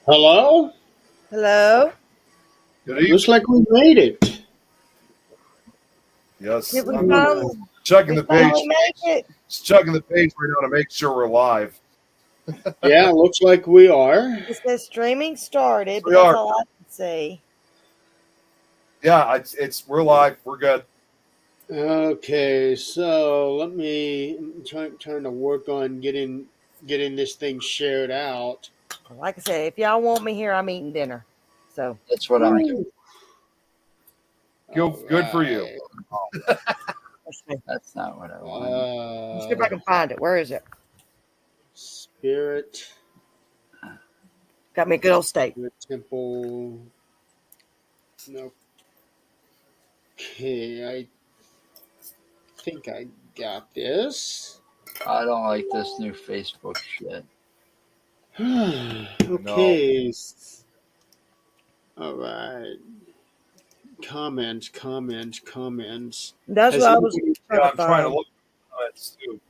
Hello? Hello? Good evening. Looks like we made it. Yes, Did we I'm finally, checking we the finally page. make it? Just checking the page right now to make sure we're live. Yeah, looks like we are. It says streaming started, Yes, but we that's are. all I can see. Yeah, it's we're live. We're good. Okay, so I'm trying to work on getting this thing shared out. Like I said, if y'all want me here, I'm eating dinner. So That's what I'm doing. All Good for you. right. let's see. That's not what I want. Let's see if I can find it. Where is it? Spirit, Got me a good old steak. Spirit Temple. Nope. Okay, I think I got this. I don't like this new Facebook shit. Okay. All right. Comments. That's Has what I was anybody, trying Yeah, to I'm trying to find. look at comments too.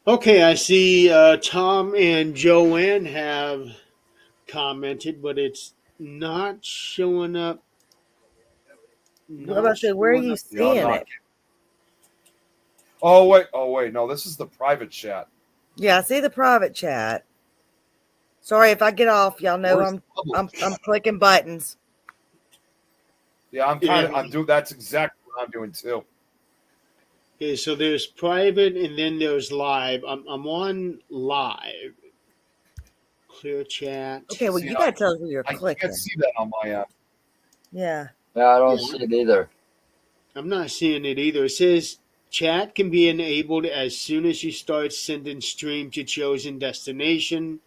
okay, I see Tom and Joanne have commented, but it's not showing up. What about I say, where are you Yeah, I'm seeing not. it? Oh wait. No, this is the private chat. Yeah, I see the private chat. Sorry if I get off. Y'all know Where's the public I'm chat? clicking buttons. Yeah, I'm doing. That's exactly what I'm doing too. Okay, so there's private and then there's live. I'm on live. Clear chat. Okay, well See, you gotta tell us where you're I can't clicking. see that on my end. Yeah. Yeah, I don't Yeah. see it either. I'm not seeing it either. It says chat can be enabled as soon as you start sending stream to chosen destination.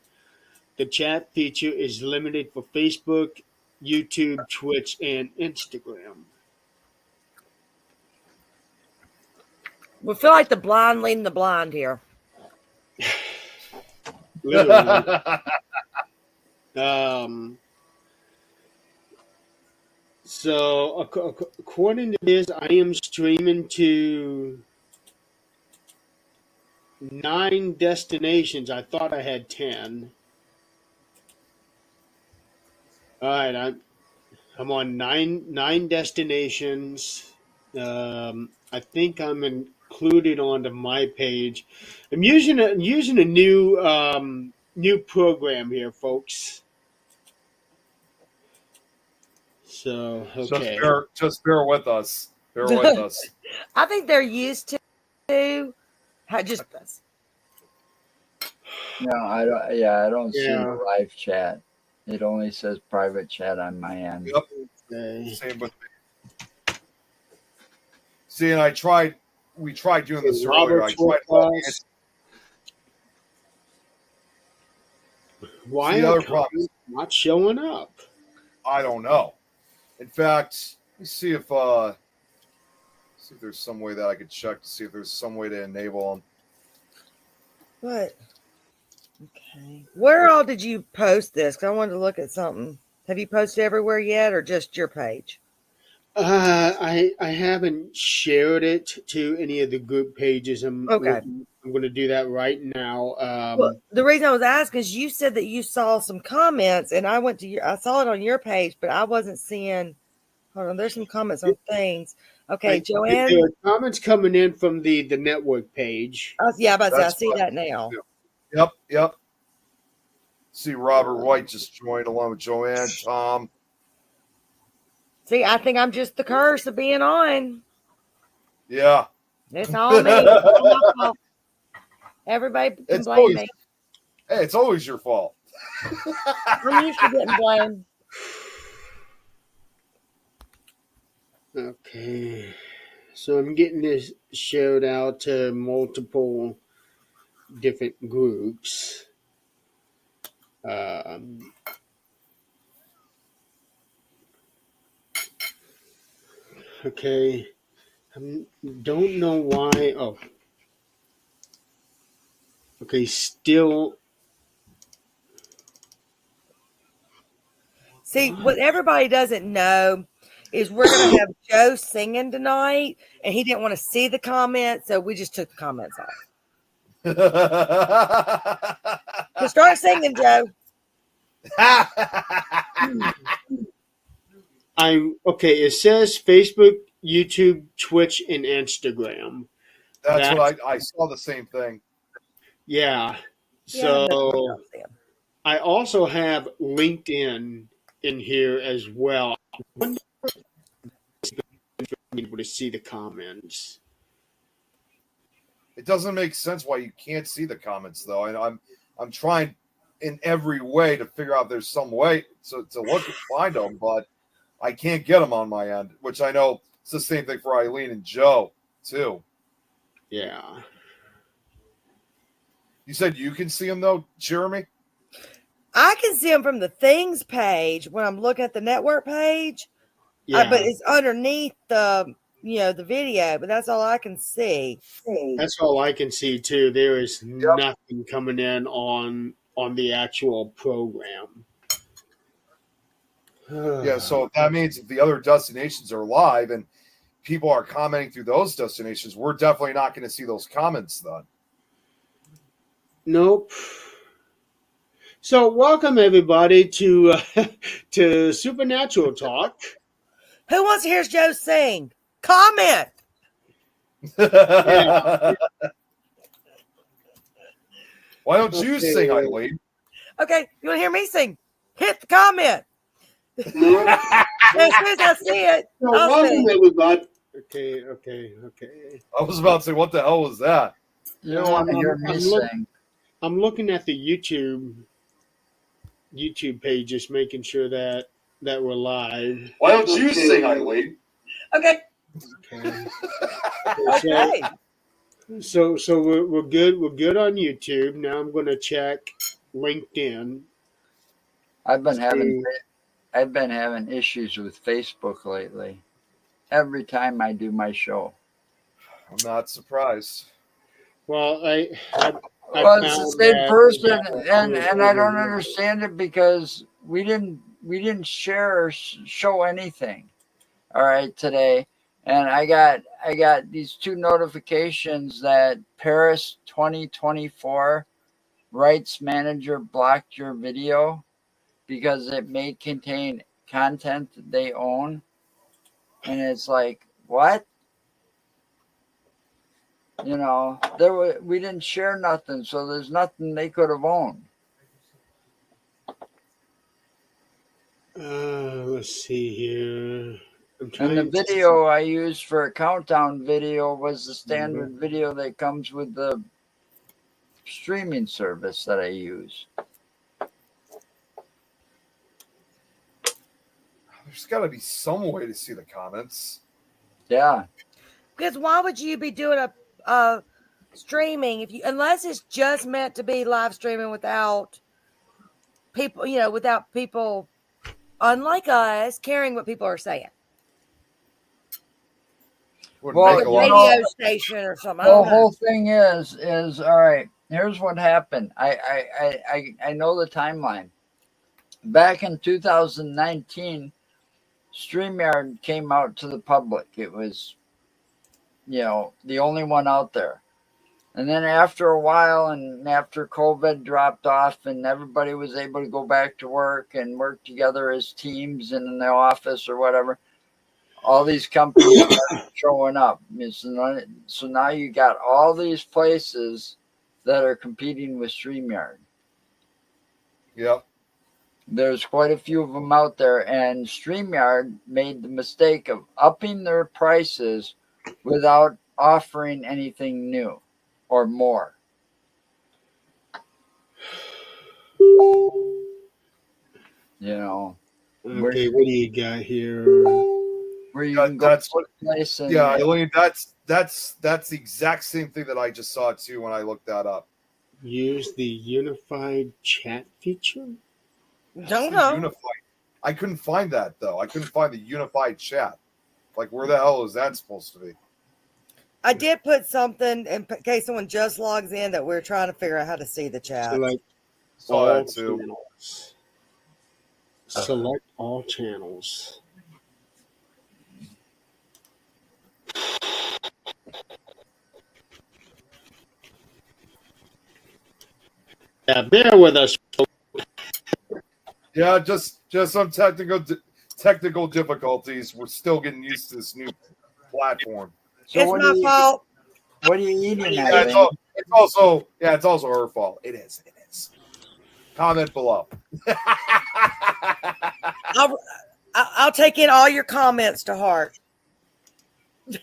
The chat feature is limited for Facebook, YouTube, Twitch, and Instagram. We feel like the blind leading the blind here. Literally. um, so, according to this, I am streaming to 9 destinations. I thought I had 10. All right, I'm on nine destinations. I think I'm included onto my page. I'm using a new program here, folks. So okay, just bear with us. Bear with us. I think they're used to just this. No, I don't. Yeah, I don't see yeah. the live chat. It only says private chat on my end. Yep. Okay. Same with me. See, and we tried doing this earlier. I tried logging in. Why the are other problem comments not showing up? I don't know. In fact, let's see if there's some way that I could check to see if there's some way to enable them. What? Okay. Where all did you post this? Because I wanted to look at something. Have you posted everywhere yet, or just your page? I haven't shared it to any of the group pages. Okay. I'm going to do that right now. Well, the reason I was asking is you said that you saw some comments, and I saw it on your page, but I wasn't seeing. Hold on, there's some comments on things. Okay, Joanne. There are comments coming in from the network page. Yeah, I see that now. Yep. See, Robert White just joined along with Joanne, Tom. See, I think I'm just the curse of being on. Yeah. It's all me. It's all my fault. Everybody can blame me. Hey, it's always your fault. I'm used to getting blamed. Okay. So I'm getting this shared out to multiple different groups. Okay. I don't know why. Oh. Okay, still. See, what everybody doesn't know is we're going to have Joe singing tonight, and he didn't want to see the comments, so we just took the comments off. So start singing, Joe. I'm okay. It says Facebook, YouTube, Twitch, and Instagram. That's That's what I saw the same thing. yeah. Yeah, So that's what I'm saying. I also have LinkedIn in here as well. I wonder if I'm able to see the comments. It doesn't make sense why you can't see the comments though. And I'm trying in every way to figure out if there's some way to look and find them, but I can't get them on my end, which I know it's the same thing for Eileen and Joe too. Yeah. You said you can see them though, Jeremy? I can see them from the things page when I'm looking at the network page, Yeah. but it's underneath the the video. But that's all I can see. That's all I can see too. There is nothing coming in on the actual program. Yeah, so that means if the other destinations are live and people are commenting through those destinations, we're definitely not going to see those comments then. Nope. So welcome everybody to to Supernatural Talk. Who wants to hear Joe sing? Comment. Yeah. Why don't you Okay. sing, Eileen? Okay, you want to hear me sing? Hit the comment. As soon as I see it, So I'll welcome sing. everybody. Okay. I was about to say, what the hell was that? You don't want to hear me I'm sing. I'm looking at the YouTube page, just making sure that we're live. Why don't you sing, Eileen? Okay. Okay. Okay. So we're good. We're good on YouTube. Now I'm going to check LinkedIn. I've been having issues with Facebook lately. Every time I do my show. I'm not surprised. Well, I Well, it's found the same that- person, and I don't understand it because we didn't share or show anything. All right, today, and I got these two notifications that Paris 2024 rights manager blocked your video because it may contain content that they own, and it's like, what? You know, we didn't share nothing, so there's nothing they could have owned. Let's see here. I'm And trying the to- video I used for a countdown video was the standard video that comes with the streaming service that I use. There's got to be some way to see the comments. Yeah. Because why would you be doing a streaming unless it's just meant to be live streaming without people, without people, unlike us, caring what people are saying. Wouldn't Well, make Like a a lot of radio sense. station or something. I The don't know. whole thing is all right. Here's what happened. I know the timeline. Back in 2019, StreamYard came out to the public. It was, the only one out there. And then after a while, and after COVID dropped off and everybody was able to go back to work and work together as teams in the office or whatever, all these companies started showing up. So now you got all these places that are competing with StreamYard. Yep. There's quite a few of them out there, and StreamYard made the mistake of upping their prices without offering anything new or more. Okay, what do you got here? Where you Yeah, can go that's to a place and Yeah, Eileen, that's the exact same thing that I just saw too when I looked that up. Use the unified chat feature. Don't The know. unified. I couldn't find that though. I couldn't find the unified chat. Like, where the hell is that supposed to be? I did put something in case someone just logs in that we're trying to figure out how to see the chat. Select Saw all that too. channels. Select all channels. Yeah, bear with us. Yeah, just some technical difficulties. We're still getting used to this new platform. So It's my fault. what are you eating, Yeah, Eileen? it's also her fault. It is. Comment below. I'll take in all your comments to heart. We're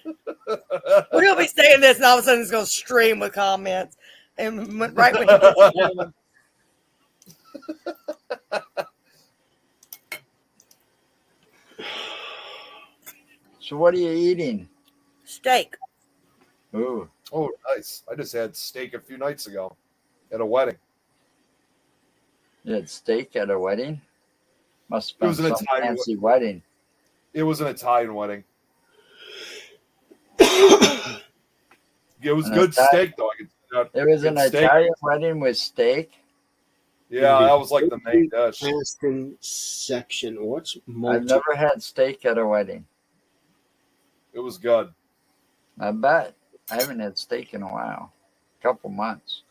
gonna be saying this, and all of a sudden it's gonna stream with comments, and right when it gets streaming. So what are you eating? Steak. Ooh, Oh, nice. I just had steak a few nights ago at a wedding. you had steak at a wedding? Must It have was been an some Italian fancy wedding. It was an Italian wedding. It was An good Italian- steak, though. It was an Good steak. Italian wedding with steak. Yeah, that was like the main dish. Fasting section. What's I've multi? never had steak at a wedding. It was good. I bet. I haven't had steak in a while. A couple months.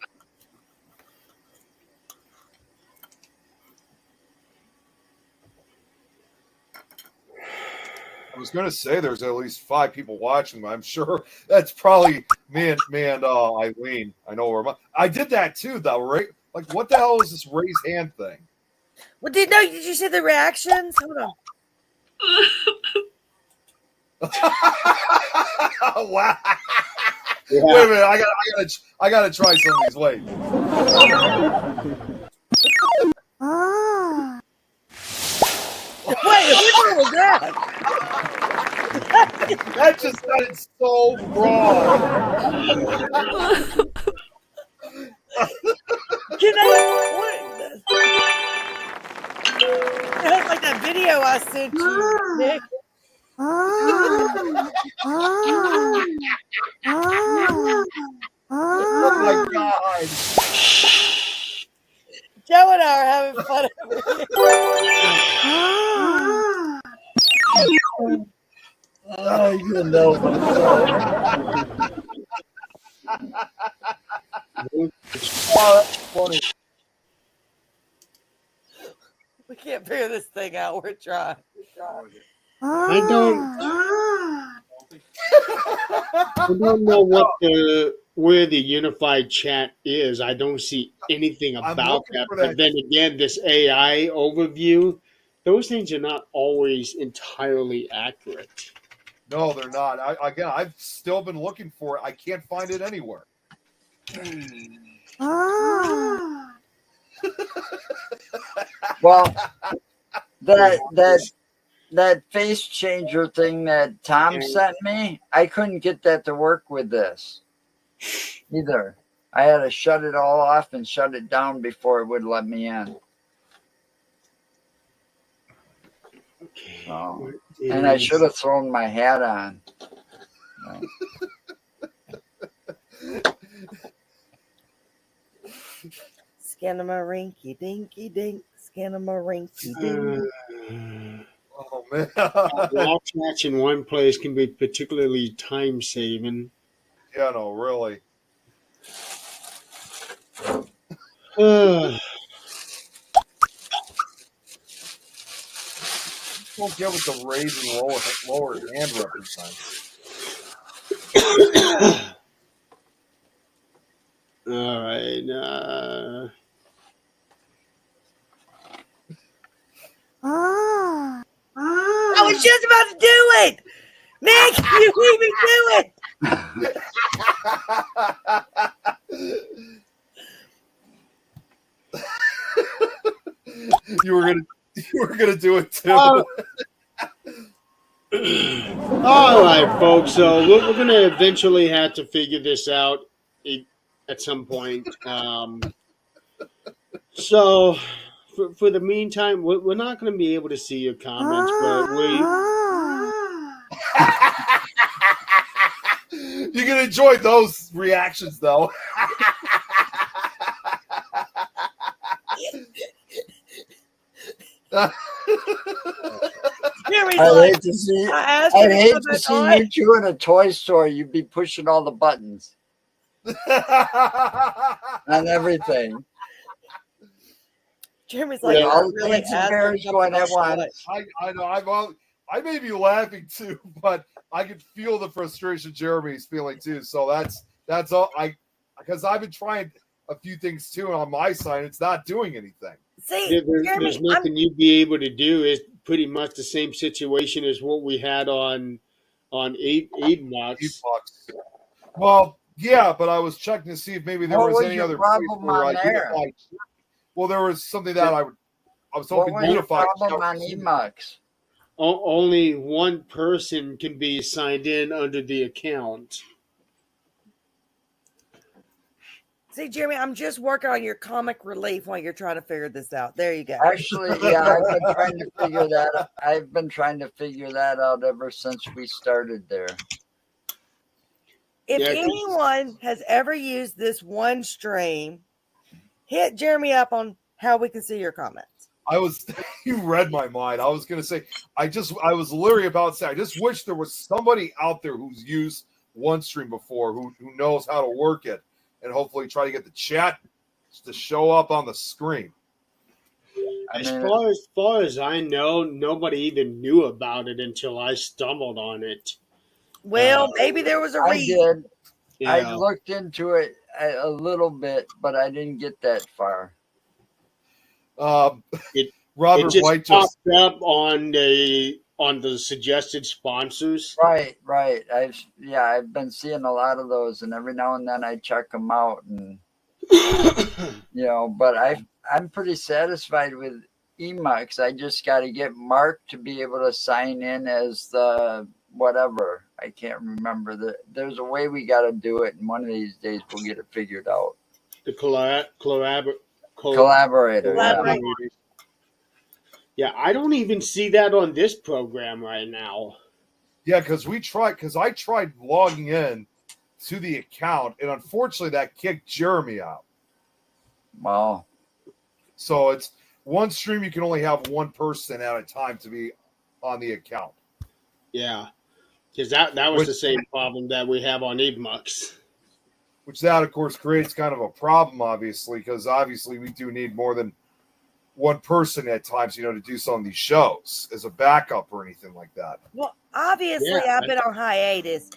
I was gonna say there's at least 5 people watching, but I'm sure that's probably me and Eileen. I know where I did that too, though, right? Like, what the hell is this raise hand thing? Well, did you see the reactions? Hold on. Wow. Yeah. Wait a minute, I gotta try some of these. Wait. Wait, which one was that? That just sounded so wrong. Can I? What? That's like that video I sent you, Nick. Oh my god. Joe and I are having fun over here. Oh, you know. Funny. We can't figure this thing out. We're trying. I don't know where the unified chat is. I don't see anything I'm about looking that. for But that. then again, this AI overview, those things are not always entirely accurate. No, they're not. I've still been looking for it. I can't find it anywhere. Well, that face changer thing that Tom sent me, I couldn't get that to work with this either. I had to shut it all off and shut it down before it would let me in. Okay. So, and I should have thrown my hat on. Scanamarinky dinky dink. Scanamarinky dink. Oh man. All chats in one place can be particularly time saving. Yeah, no, really. Don't get what the raise and lower hand represents. All right. I was just about to do it. Nick, you leave me do it. You were gonna do it too. All right, folks. So we're going to eventually have to figure this out at some point. So for the meantime, we're not going to be able to see your comments, but You can enjoy those reactions though. I'd hate to see, I asked you I'd to hate put to that see on. you two in a toy store. You'd be pushing all the buttons on everything. Jeremy's like, Yeah, I all the really fancy asked bears for going at something once. I know. I may be laughing too, but I can feel the frustration Jeremy's feeling too. So that's all. Because I've been trying a few things too on my side. It's not doing anything. See, there's Jeremy, nothing you'd be able to do. Is pretty much the same situation as what we had on eight Mox. $8. Well, yeah, but I was checking to see if maybe there What was was any your other problem place where on I there? unified. Well, there was something that I was What hoping was your unified. problem on Emux? Only one person can be signed in under the account. see, Jeremy, I'm just working on your comic relief while you're trying to figure this out. There you go. Actually, yeah, I've been trying to figure that. I've been trying to figure that out ever since we started there. If Yeah, 'cause- anyone has ever used this one stream, hit Jeremy up on how we can see your comments. You read my mind. I was gonna say, I was literally about to say, I just wish there was somebody out there who's used OneStream before, who knows how to work it, and hopefully try to get the chat to show up on the screen. As far as I know, nobody even knew about it until I stumbled on it. Well, maybe there was a I reason. did. I Yeah. looked into it a little bit, but I didn't get that far. It Robert just White popped just up on the suggested sponsors. Right. I've been seeing a lot of those, and every now and then I check them out, and but I'm pretty satisfied with Emux. I just got to get Mark to be able to sign in as the whatever. I can't remember. There's a way we got to do it, and one of these days we'll get it figured out. The collaborator. Collaborator. Yeah. Collaborate. Yeah, I don't even see that on this program right now. Yeah, because I tried logging in to the account, and unfortunately that kicked Jeremy out. Wow. So it's one stream, you can only have one person at a time to be on the account. Yeah, because that was the same problem that we have on Emux. Which that, of course, creates kind of a problem, obviously, because obviously we do need more than one person at times, to do some of these shows as a backup or anything like that. Well, obviously, Yeah. I've been on hiatus.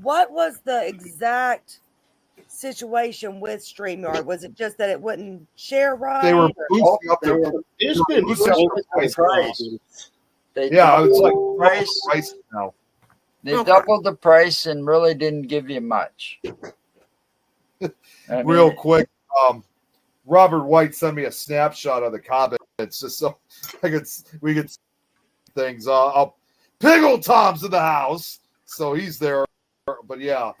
What was the exact situation with StreamYard? Was it just that it wouldn't share right? They were or- boosting up their There's been boosting up multiple their price. problems. They Yeah, it's doubled like the price. price now. They Okay. doubled the price and really didn't give you much. I mean, Real quick, Robert White sent me a snapshot of the comments just so we could see things. Piggle Tom's in the house, so he's there. But yeah,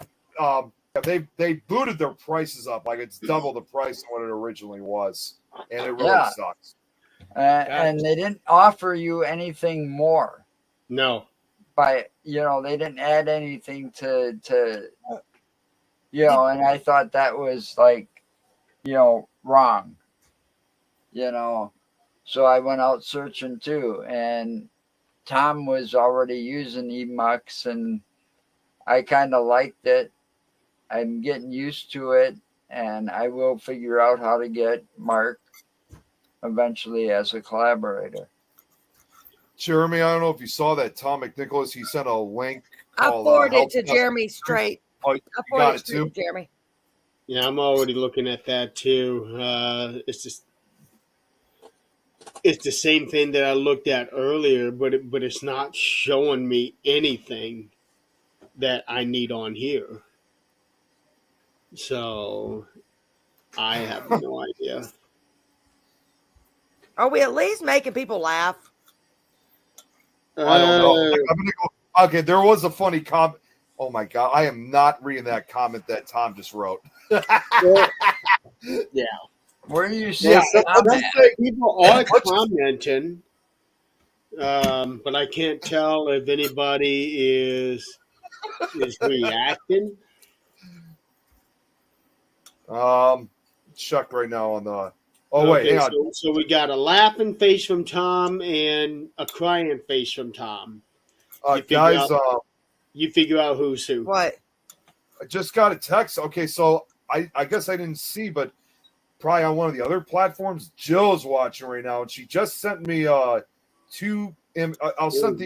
they booted their prices up like it's double the price of what it originally was, and it really Yeah. sucks. and they didn't offer you anything more. No. By they didn't add anything to and I thought that was like wrong. So I went out searching too, and Tom was already using Emux, and I kind of liked it. I'm getting used to it, and I will figure out how to get Mark eventually as a collaborator. Jeremy, I don't know if you saw that. Tom McNicholas, he sent a link. I called, forwarded Help it to Desk. Jeremy straight. Oh, I you got forwarded it it straight too? to Jeremy. Yeah, I'm already looking at that too. It's the same thing that I looked at earlier, but it's not showing me anything that I need on here. So I have no idea. Are we at least making people laugh? I don't know. I'm gonna go. Okay, there was a funny comment. Oh my god, I am not reading that comment that Tom just wrote. Yeah. Where do you see Yeah, People are commenting, but I can't tell if anybody is reacting. Chuck right now on the. Oh wait, hang on. So we got a laughing face from Tom and a crying face from Tom. Guys, You figure out who's who. What? I just got a text. Okay, so I guess I didn't see, but probably on one of the other platforms. Jill's watching right now, and she just sent me two. I'll send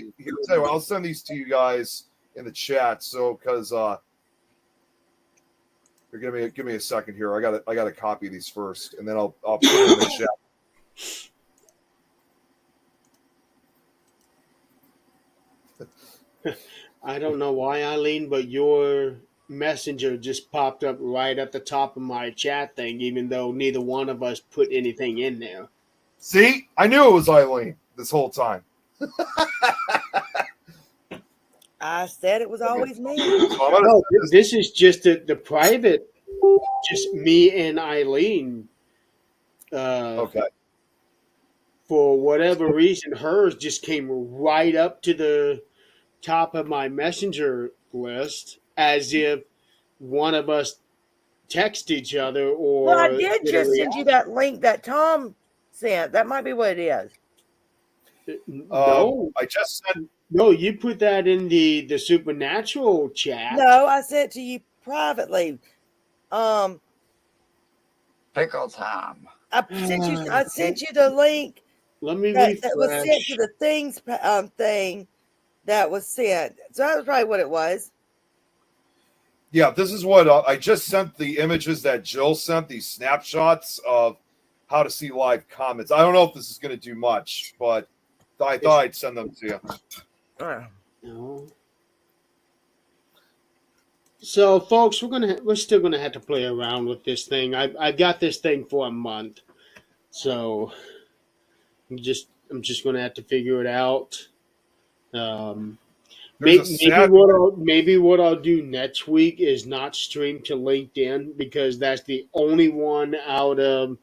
I'll send these to you guys in the chat. So because give me a second here. I gotta copy these first, and then I'll put them in the chat. I don't know why, Eileen, but your messenger just popped up right at the top of my chat thing, even though neither one of us put anything in there. See, I knew it was Eileen this whole time. I said it was always me. No, this is just the private, just me and Eileen. Okay. For whatever reason, hers just came right up to the top of my messenger list as if one of us text each other or. Well, I did just send you that link that Tom sent. That might be what it is. No, I just sent. No, you put that in the supernatural chat. No, I sent it to you privately. Pickle Tom. I sent you the link Let me that was refresh. sent to the things thing that was sent. So that was probably what it was. Yeah, this is what I just sent the images that Jill sent, these snapshots of how to see live comments. I don't know if this is going to do much, but I thought I'd send them to you. No. So, folks, we're still gonna have to play around with this thing. I've got this thing for a month, so I'm just gonna have to figure it out. Maybe what I'll do next week is not stream to LinkedIn because that's the only one out of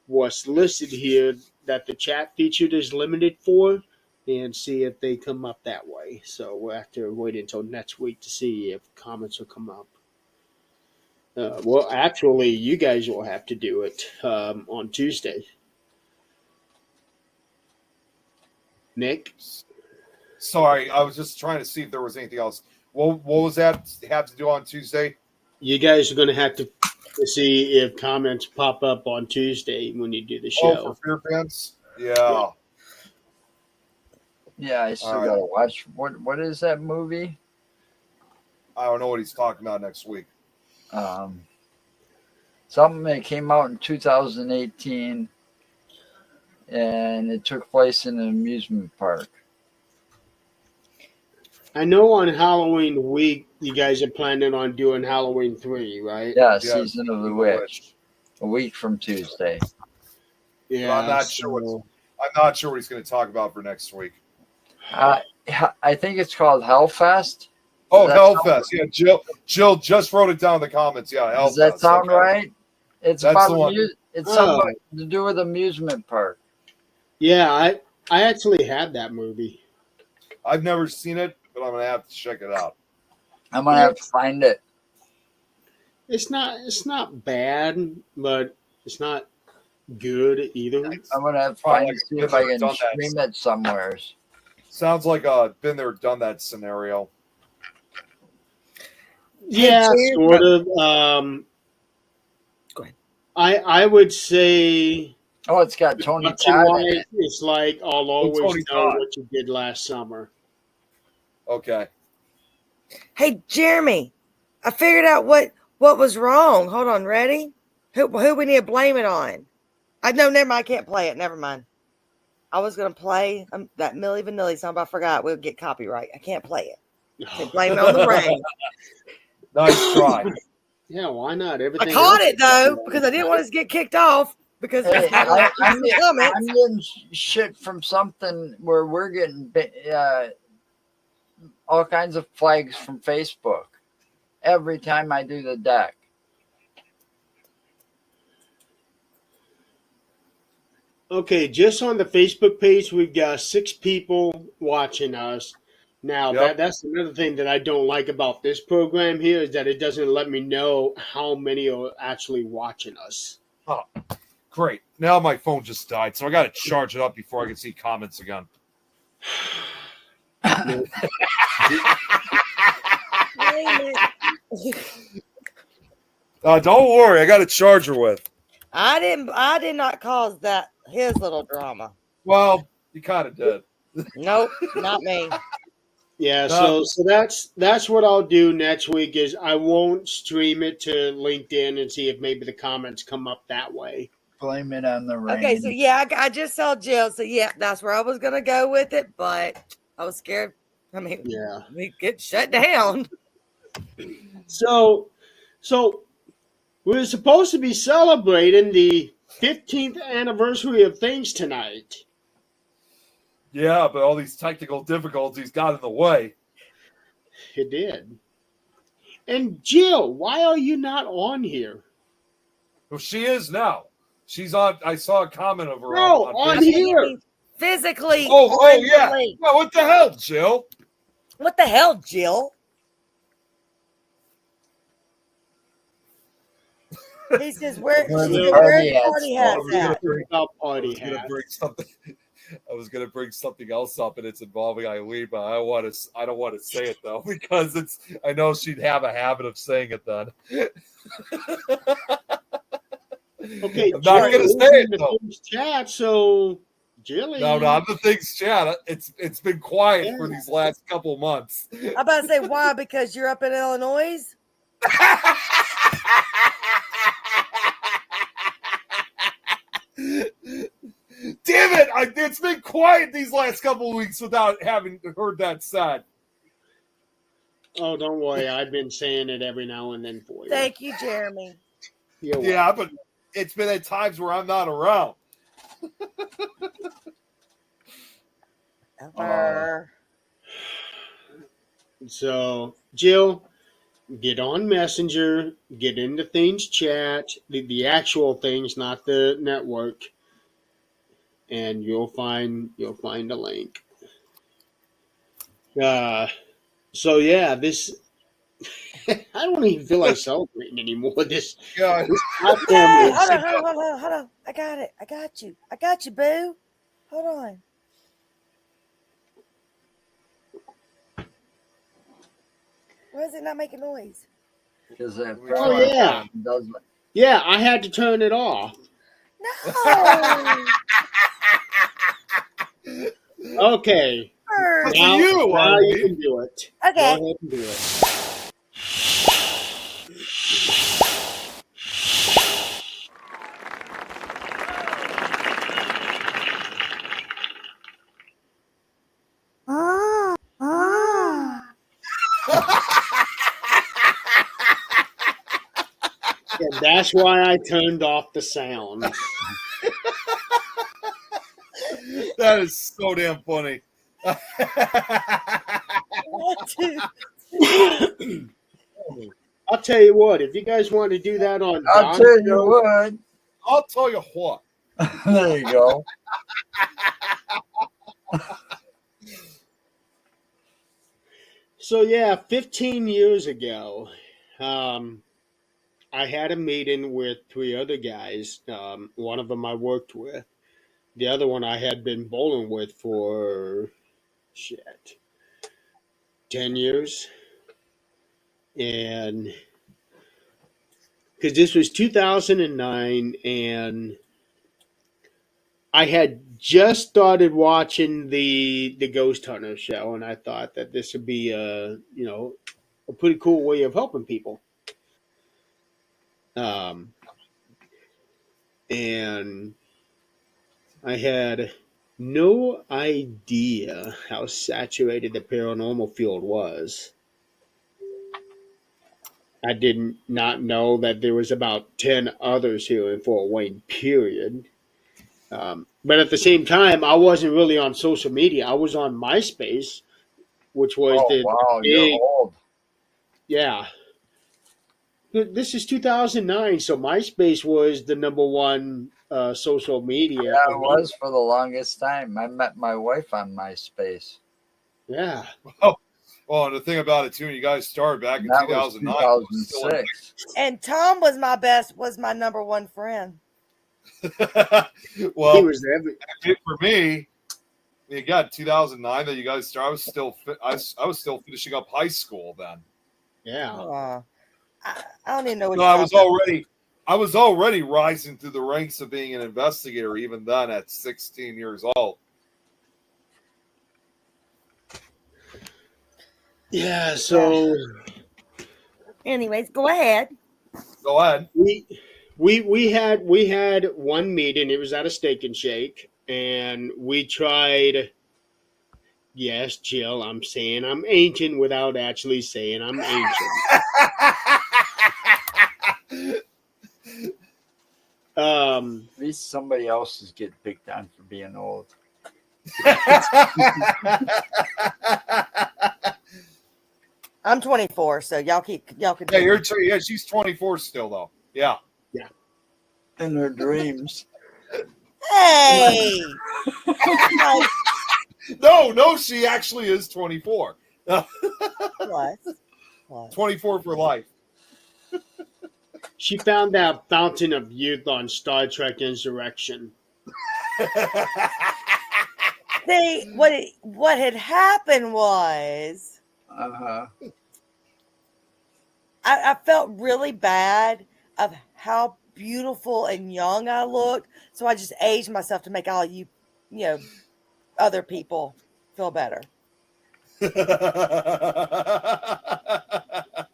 what's listed here that the chat feature is limited for, and see if they come up that way. So we'll have to wait until next week to see if comments will come up. Well, actually, you guys will have to do it on Tuesday. Nick? Sorry, I was just trying to see if there was anything else. What was that have to do on Tuesday? You guys are going to have to see if comments pop up on Tuesday when you do the show. Oh, for Fear Fans? Yeah. Yeah, I still All right. gotta watch. What is that movie? I don't know what he's talking about next week. Something that came out in 2018, and it took place in an amusement park. I know on Halloween week, you guys are planning on doing Halloween 3, right? Yeah, Yeah, Season of the Witch. A week from Tuesday. Yeah. I'm not sure what he's going to talk about for next week. I think it's called Hellfest. Oh, Does that Hellfest. Yeah, Jill just wrote it down in the comments. Yeah, Hellfest. Does that sound Okay. right? It's That's about the one. it's something to do with amusement park. Yeah, I actually had that movie. I've never seen it, but I'm going to have to check it out. I'm gonna have to find it. It's not bad, but it's not good either. I'm gonna have to Probably find like it, see if I can done that. stream it somewhere. Sounds like a been there, done that scenario. Yeah, Hey, Jared, sort of. Go ahead. I would say Oh, it's got Tony production Todd in wise, it. it's like I'll always Tony know Todd. what you did last summer. Okay. Hey, Jeremy, I figured out what was wrong. Hold on, ready? Who we need to blame it on? No, never mind. I can't play it. Never mind. I was gonna play that Milli Vanilli song, but I forgot. We'll get copyright. I can't play it. So blame it on the rain. Nice try. Yeah, why not? I Everything caught else it though because I didn't want us to get kicked off because Hey, I'm comments. getting shit from something where we're getting all kinds of flags from Facebook every time I do the deck. Okay, just on the Facebook page, we've got 6 people watching us. Now, Yep. that's another thing that I don't like about this program here is that it doesn't let me know how many are actually watching us. Great. Now my phone just died, so I got to charge it up before I can see comments again. Don't worry, I got a charger with. I did not cause that his little drama. Well, you kind of did. Nope, not me. Yeah, No. so that's what I'll do next week is I won't stream it to LinkedIn and see if maybe the comments come up that way. Blame it on the rain. Okay, so yeah, I just saw Jill. So yeah, that's where I was gonna go with it, but I was scared. I mean, Yeah. we get shut down. So we're supposed to be celebrating the 15th anniversary of things tonight. Yeah, but all these technical difficulties got in the way. It did. And Jill, why are you not on here? Well, she is now. She's on. I saw a comment of her. No, on Facebook. here. Physically. Oh, yeah. mentally. Well, what the hell, Jill? What the hell, Jill? He says, "Where? Where She the said, party where the hats party go? hats at?" About party I was gonna hats. bring something. I was gonna bring something else up, and it's involving Eileen, but I don't want to say it though because it's. I know she'd have a habit of saying it then. Okay, I'm not Jill, gonna say we're it in the though. Things chat, so Jilly. No, not the things chat. It's been quiet for Yeah. these last couple months. I'm about to say why? Because you're up in Illinois. Damn it! It's been quiet these last couple of weeks without having heard that said. Oh, don't worry. I've been saying it every now and then for you. Thank you, Jeremy. You're welcome. Yeah, but it's been at times where I'm not around. So, Jill, get on Messenger, get into Things chat, the actual things, not the network, and you'll find a link. So yeah, this I don't even feel like celebrating anymore. This Yeah, platform Hey, is- hold on. I got it. I got you, boo. Hold on. Why is it not making noise? Because that Oh, yeah. doesn't. Yeah, I had to turn it off. No. Okay, Bird. Now- you, now Arlie. you can do it. Okay. Go ahead and do it. And that's why I turned off the sound. that is so damn funny. I'll tell you what, if you guys want to do that on I'll Don's tell you show, what. I'll tell you what. There you go. So yeah, 15 years ago, I had a meeting with three other guys. One of them I worked with. The other one I had been bowling with for 10 years. And because this was 2009 and I had just started watching the Ghost Hunter show, and I thought that this would be a pretty cool way of helping people. And I had no idea how saturated the paranormal field was. I did not know that there was about 10 others here in Fort Wayne, period. But at the same time, I wasn't really on social media. I was on MySpace, which was Oh, the wow. big, You're old. yeah. This is 2009, so MySpace was the number one social media. Yeah, it was for the longest time. I met my wife on MySpace. Yeah. Well, and the thing about it too, when you guys started back in That was 2009, it was still in 2006. And Tom was my number one friend. He well, was every. for me, you got 2009 that you guys started. I was still finishing up high school then. Yeah. I don't even know what No, you're I was talking already I was already rising through the ranks of being an investigator even then at 16 years old. Yeah, so Anyways, go ahead. Go ahead. we had one meeting. It was at a Steak and Shake, and we tried. Yes, Jill, I'm saying I'm ancient without actually saying I'm ancient. At least somebody else is getting picked on for being old. I'm 24, so y'all can. Yeah, she's 24 still though. Yeah. In her dreams. Hey. No, she actually is 24. What? 24 for life. She found that fountain of youth on Star Trek Insurrection. See, what had happened was Uh-huh. I felt really bad of how beautiful and young I looked, so I just aged myself to make all you other people feel better.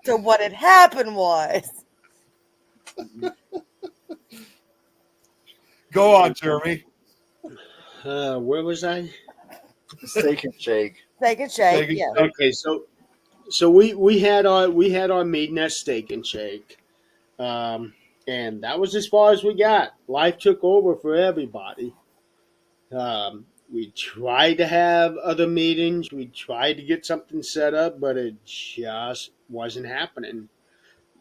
So what had happened was Go on, Jeremy. Where was I? Steak and Shake. Steak and Shake. Steak and Yeah. Shake. Okay, so we had our meeting at Steak and Shake, and that was as far as we got. Life took over for everybody. We tried to have other meetings. We tried to get something set up, but it just wasn't happening.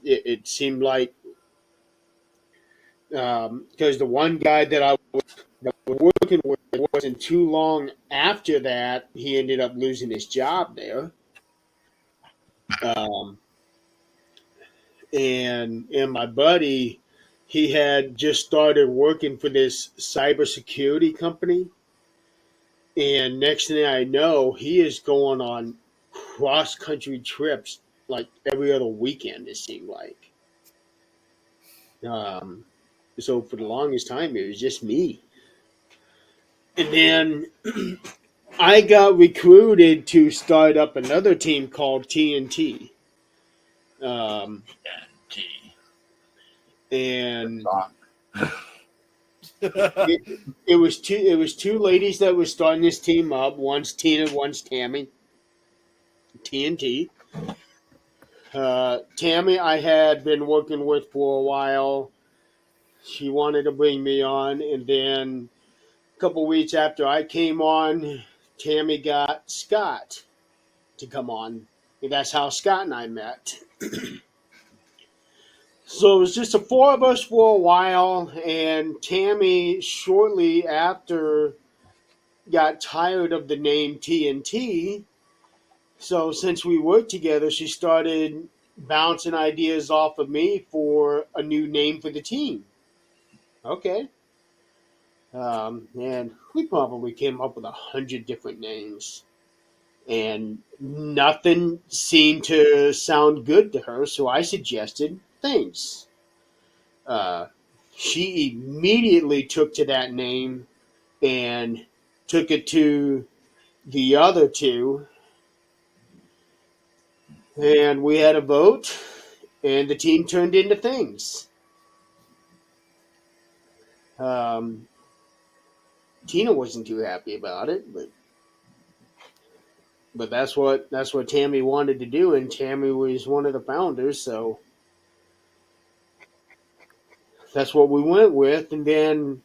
It seemed like because the one guy that I was working with wasn't too long after that, he ended up losing his job there. And my buddy, he had just started working for this cybersecurity company, and next thing I know, he is going on cross country trips like every other weekend. It seemed like. So for the longest time, it was just me, and then I got recruited to start up another team called TNT. And Song. it was two ladies that were starting this team up. One's Tina, one's Tammy. TNT. Tammy, I had been working with for a while. She wanted to bring me on, and then a couple weeks after I came on, Tammy got Scott to come on. And that's how Scott and I met. So it was just the four of us for a while, and Tammy shortly after got tired of the name TNT. So since we worked together, she started bouncing ideas off of me for a new name for the team. Okay. And we probably came up with 100 different names. And nothing seemed to sound good to her, so I suggested things. She immediately took to that name and took it to the other two, and we had a vote, and the team turned into things. Tina wasn't too happy about it, but that's what Tammy wanted to do, and Tammy was one of the founders, so that's what we went with. And then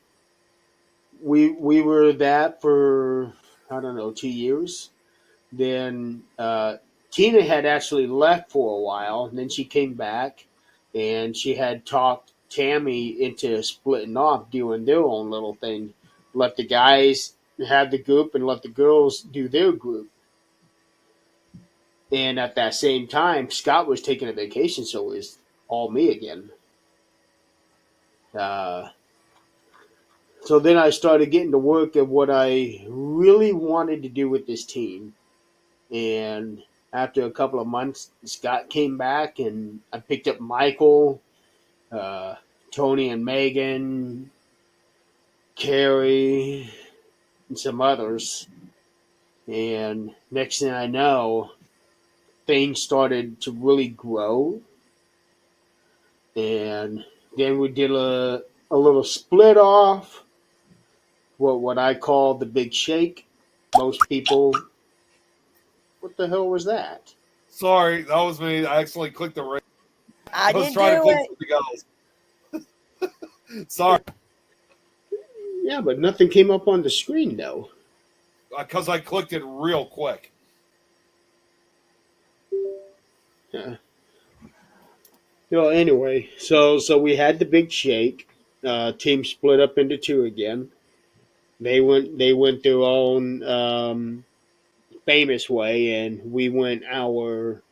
we were that for I don't know 2 years. Then Tina had actually left for a while, and then she came back, and she had talked Tammy into splitting off, doing their own little thing. Let the guys have the group and let the girls do their group. And at that same time, Scott was taking a vacation, so it was all me again. So then I started getting to work at what I really wanted to do with this team. And after a couple of months, Scott came back, and I picked up Michael, Tony and Megan, Carrie, and some others. And next thing I know, things started to really grow. And then we did a little split off, what I call the big shake. Most people, what the hell was that? Sorry, that was me. I accidentally clicked the right. I was didn't trying to do click it. something else. Sorry, Yeah, but nothing came up on the screen though. because I clicked it real quick. Yeah. Anyway, so we had the big shake. Team split up into two again. They went their own famous way, and we went our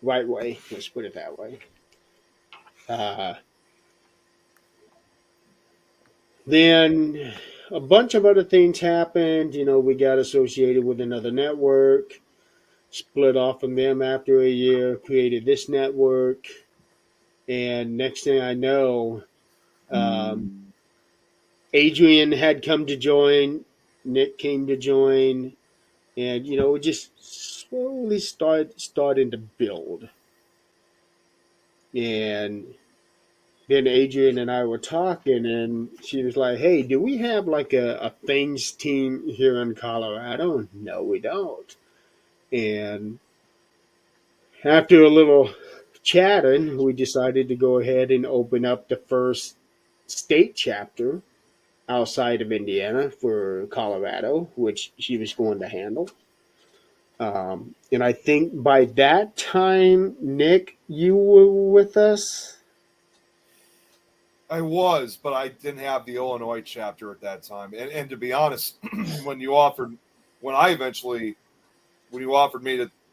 right way. Let's put it that way. Then a bunch of other things happened. We got associated with another network, split off from them after a year, created this network, and next thing I know, Adrian had come to join, Nick came to join, and we just slowly starting to build. And then Adrian and I were talking, and she was like, "Hey, do we have like a things team here in Colorado?" No, we don't. And after a little chatting, we decided to go ahead and open up the first state chapter outside of Indiana for Colorado, which she was going to handle. And I think by that time, Nick, you were with us. I was, but I didn't have the Illinois chapter at that time. And to be honest, when you offered me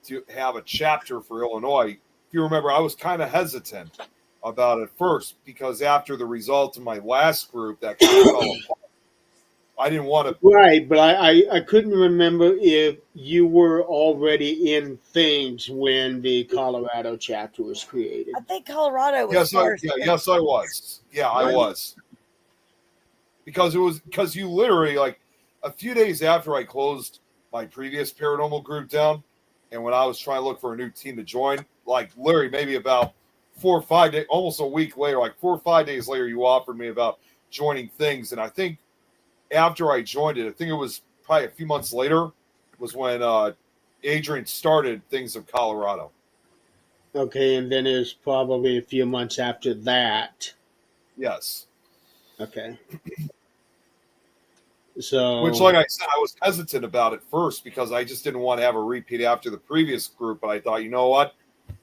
to have a chapter for Illinois, if you remember, I was kind of hesitant about it first because after the result of my last group that kind of fell apart, I didn't want to. Right, but I couldn't remember if you were already in things when the Colorado chapter was created. I think Colorado was Yes, first. yes, I was. Yeah, I was. Because you literally, like, a few days after I closed my previous paranormal group down, and when I was trying to look for a new team to join, like literally maybe about 4 or 5 days, almost a week later, like 4 or 5 days later, you offered me about joining things, and I think after I joined it, I think it was probably a few months later, was when Adrian started Things of Colorado. Okay, and then it was probably a few months after that. Yes. Okay. So, which, like I said, I was hesitant about it first because I just didn't want to have a repeat after the previous group. But I thought, you know what?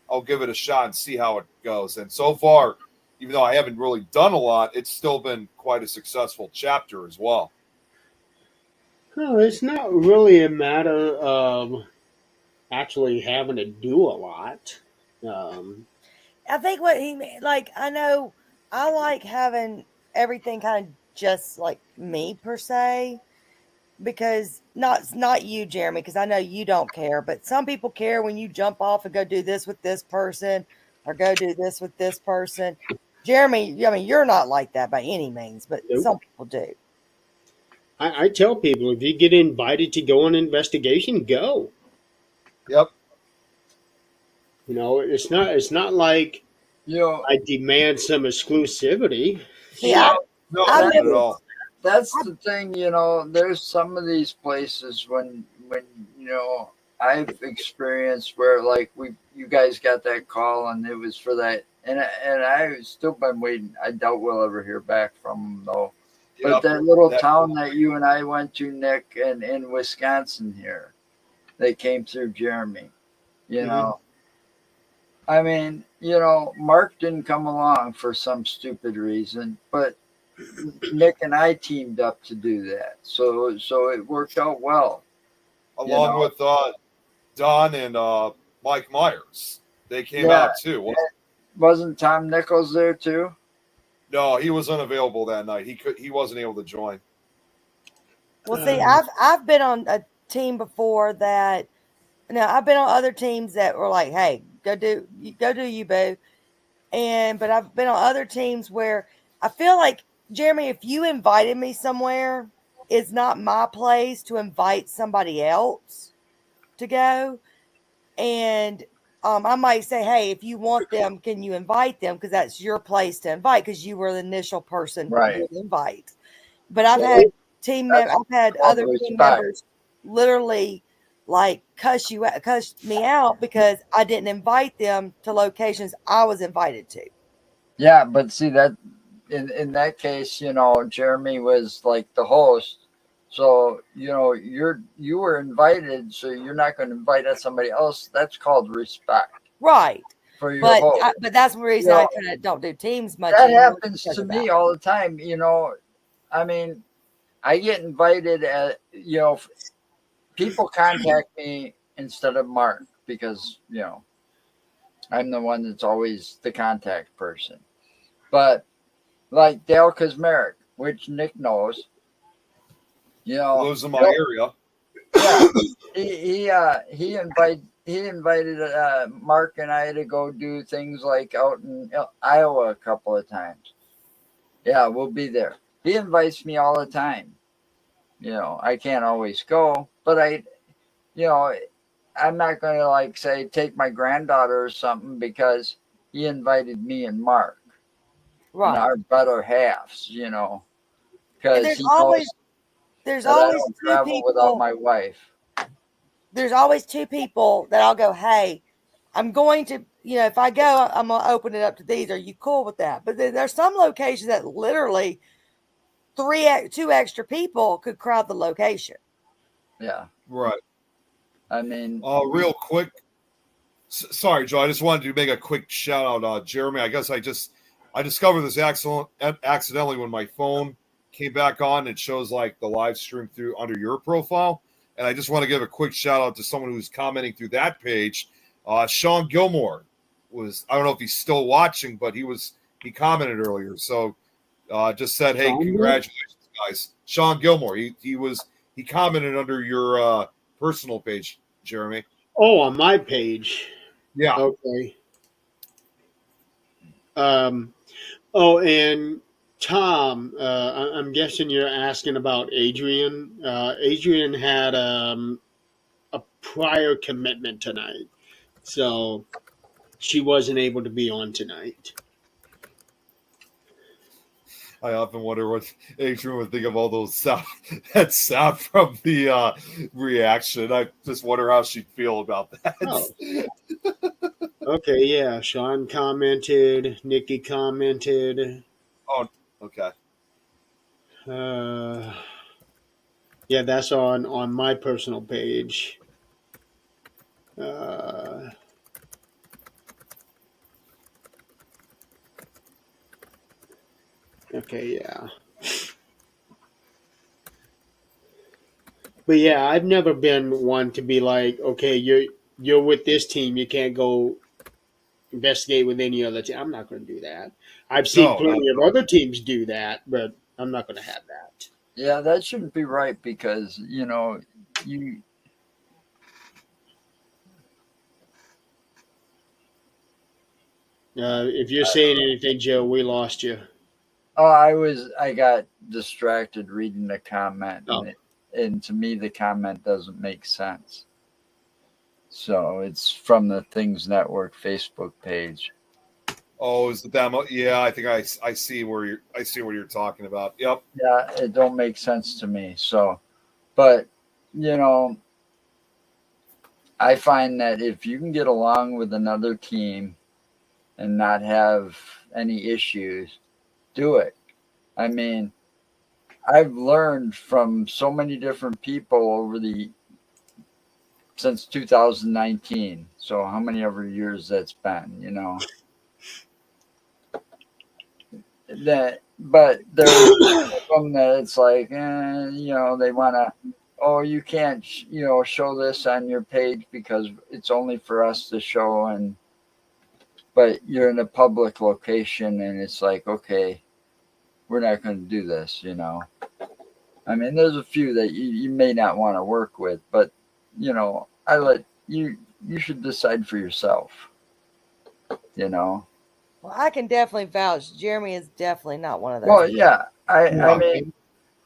I'll give it a shot and see how it goes. And so far, even though I haven't really done a lot, it's still been quite a successful chapter as well. no, it's not really a matter of actually having to do a lot. I think what he like. I know I like having everything kind of just like me per se, because not you, Jeremy, because I know you don't care, but some people care when you jump off and go do this with this person or go do this with this person. Jeremy, I mean, you're not like that by any means, but Nope. some people do. I tell people if you get invited to go on an investigation, go. Yep. It's not like You know, I demand some exclusivity. See, I No, I not live- at all. that's the thing, there's some of these places when I've experienced where like you guys got that call and it was for that, and I've still been waiting. I doubt we'll ever hear back from them though. But Yep. that little town that you and I went to, Nick, and in Wisconsin here, they came through Jeremy, I mean, Mark didn't come along for some stupid reason, but Nick and I teamed up to do that. So it worked out well. Along with Don and Mike Myers. They came Yeah. out too. Wasn't Tom Nichols there too? No, he was unavailable that night. He wasn't able to join. Well, see, I've been on a team before that. Now I've been on other teams that were like, "Hey, go do you, boo," but I've been on other teams where I feel like, Jeremy, if you invited me somewhere, it's not my place to invite somebody else to go. And I might say, hey, if you want them, can you invite them? Because that's your place to invite, because you were the initial person Right. to invite. But I've Well, had that's I've had called other team respect. members literally like cuss me out because I didn't invite them to locations I was invited to. Yeah, but see that in that case, you know, Jeremy was like the host. So, you know, you were invited, so you're not going to invite somebody else. That's called respect Right. for your host. But that's the You reason I know, kind of don't do teams much that anymore happens because to of me that. all the time, you know. I mean, I get invited at, you know, people contact me instead of Mark because, you know, I'm the one that's always the contact person. But like Dale Kazmarek, which Nick knows, you know, Lives in my area. yeah, he invited Mark and I to go do things like out in Iowa a couple of times. Yeah, we'll be there. He invites me all the time. You know, I can't always go, but you know, I'm not going to like say take my granddaughter or something because he invited me and Mark and Right. our better halves. You know, And because there's he always knows that I don't travel without my wife. there's always two people that I'll go, hey, I'm going to, if I go, I'm going to open it up to these. Are you cool with that? But then there's some locations that literally two extra people could crowd the location. Yeah, Right. I mean, Real quick. Sorry, Joe. I just wanted to make a quick shout out, Jeremy. I guess I discovered this accidentally when my phone came back on. It shows like the live stream through under your profile, and I just want to give a quick shout out to someone who's commenting through that page. Sean Gilmore I don't know if he's still watching, but he commented earlier. So just said, hey, congratulations, guys. Sean Gilmore. He commented under your personal page, Jeremy. Oh, on my page. Yeah. Okay. Oh, and Tom, I'm guessing you're asking about Adrian. Adrian had a prior commitment tonight, so she wasn't able to be on tonight. I often wonder what Adrian would think of all those that sound from the reaction. I just wonder how she'd feel about that. Oh. Okay, yeah. Sean commented. Nikki commented. Oh, okay. Yeah, that's on my personal page. Okay, yeah. But yeah, I've never been one to be like, okay, you're with this team, you can't go investigate with any other team. I'm not going to do that. I've seen No, plenty of other teams do that, but I'm not going to have that. yeah, that shouldn't be right because, you know, you. If you're saying anything, Joe, we lost you. Oh, I got distracted reading the comment, Oh. and to me, the comment doesn't make sense. So it's from the Things Network Facebook page. Oh, is the demo? Yeah, I think I see what you're talking about. Yep. Yeah, it don't make sense to me. So, but you know, I find that if you can get along with another team and not have any issues, do it. I mean, I've learned from so many different people since 2019. So how many ever years that's been, you know. But there's some that it's like, you know, they want to, oh, you can't, show this on your page because it's only for us to show, but you're in a public location and it's like, okay, we're not going to do this, you know. I mean, there's a few that you may not want to work with, but you know, you should decide for yourself, you know. Well, I can definitely vouch. Jeremy is definitely not one of those. Well, yeah. I Yeah. mean,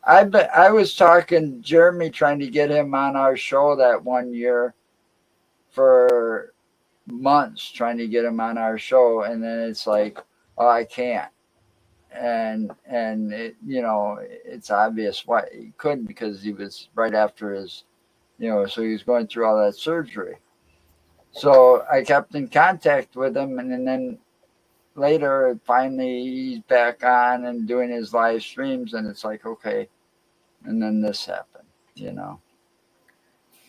I was talking to Jeremy, trying to get him on our show that one year for months, trying to get him on our show, and then it's like, oh, I can't. And it, it's obvious why he couldn't, because he was right after his, so he was going through all that surgery. So I kept in contact with him, and then later, finally, he's back on and doing his live streams, and it's like, okay. And then this happened.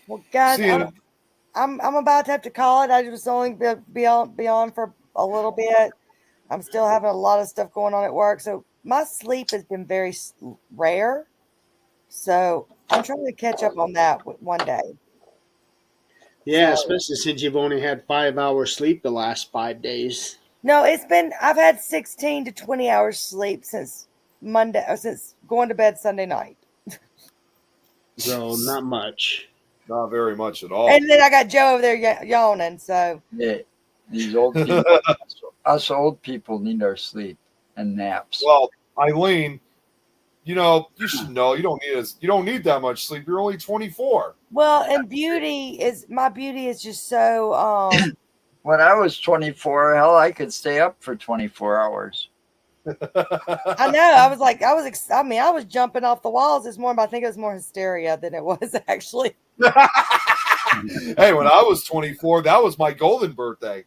Well, guys, See, I'm about to have to call it. I just only be on for a little bit. I'm still having a lot of stuff going on at work, so my sleep has been very rare. So I'm trying to catch up on that one day. Yeah, So- especially since you've only had 5 hours sleep the last 5 days. No, I've had 16 to 20 hours sleep since Monday, since going to bed Sunday night. So not much. not very much at all. And then I got Joe over there yawning. So Yeah, these old people, us old people need our sleep and naps. Well, Eileen, you should know you don't need that much sleep. You're only 24. well, and my beauty is just so When I was 24, hell, I could stay up for 24 hours. I know. I was jumping off the walls this morning, but I think it was more hysteria than it was actually. Hey, when I was 24, that was my golden birthday.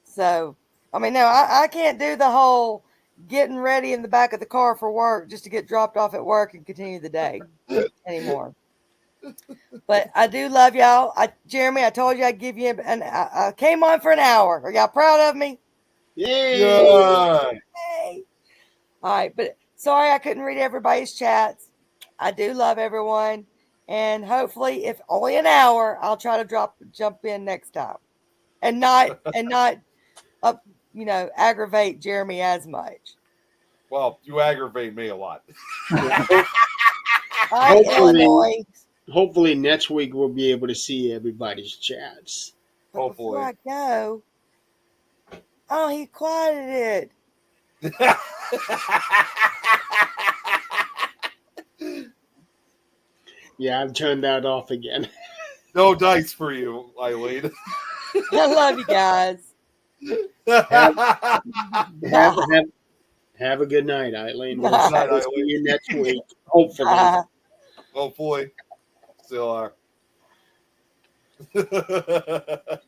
So, no, I can't do the whole getting ready in the back of the car for work just to get dropped off at work and continue the day anymore. But I do love y'all. Jeremy, I told you I'd give you I came on for an hour. Are y'all proud of me? Yay! Yeah. Hey. All right, but sorry I couldn't read everybody's chats. I do love everyone, and hopefully, if only an hour, I'll try to jump in next time, and not aggravate Jeremy as much. Well, you aggravate me a lot. All right, Illinois. Hopefully next week we'll be able to see everybody's chats. But Hopefully. before I go, oh, he quieted it. Yeah, I've turned that off again. No dice for you, Eileen. I love you guys. Have a good night, Eileen. We'll Good night, see Eileen. you next week. Hopefully. Hopefully. Still are. But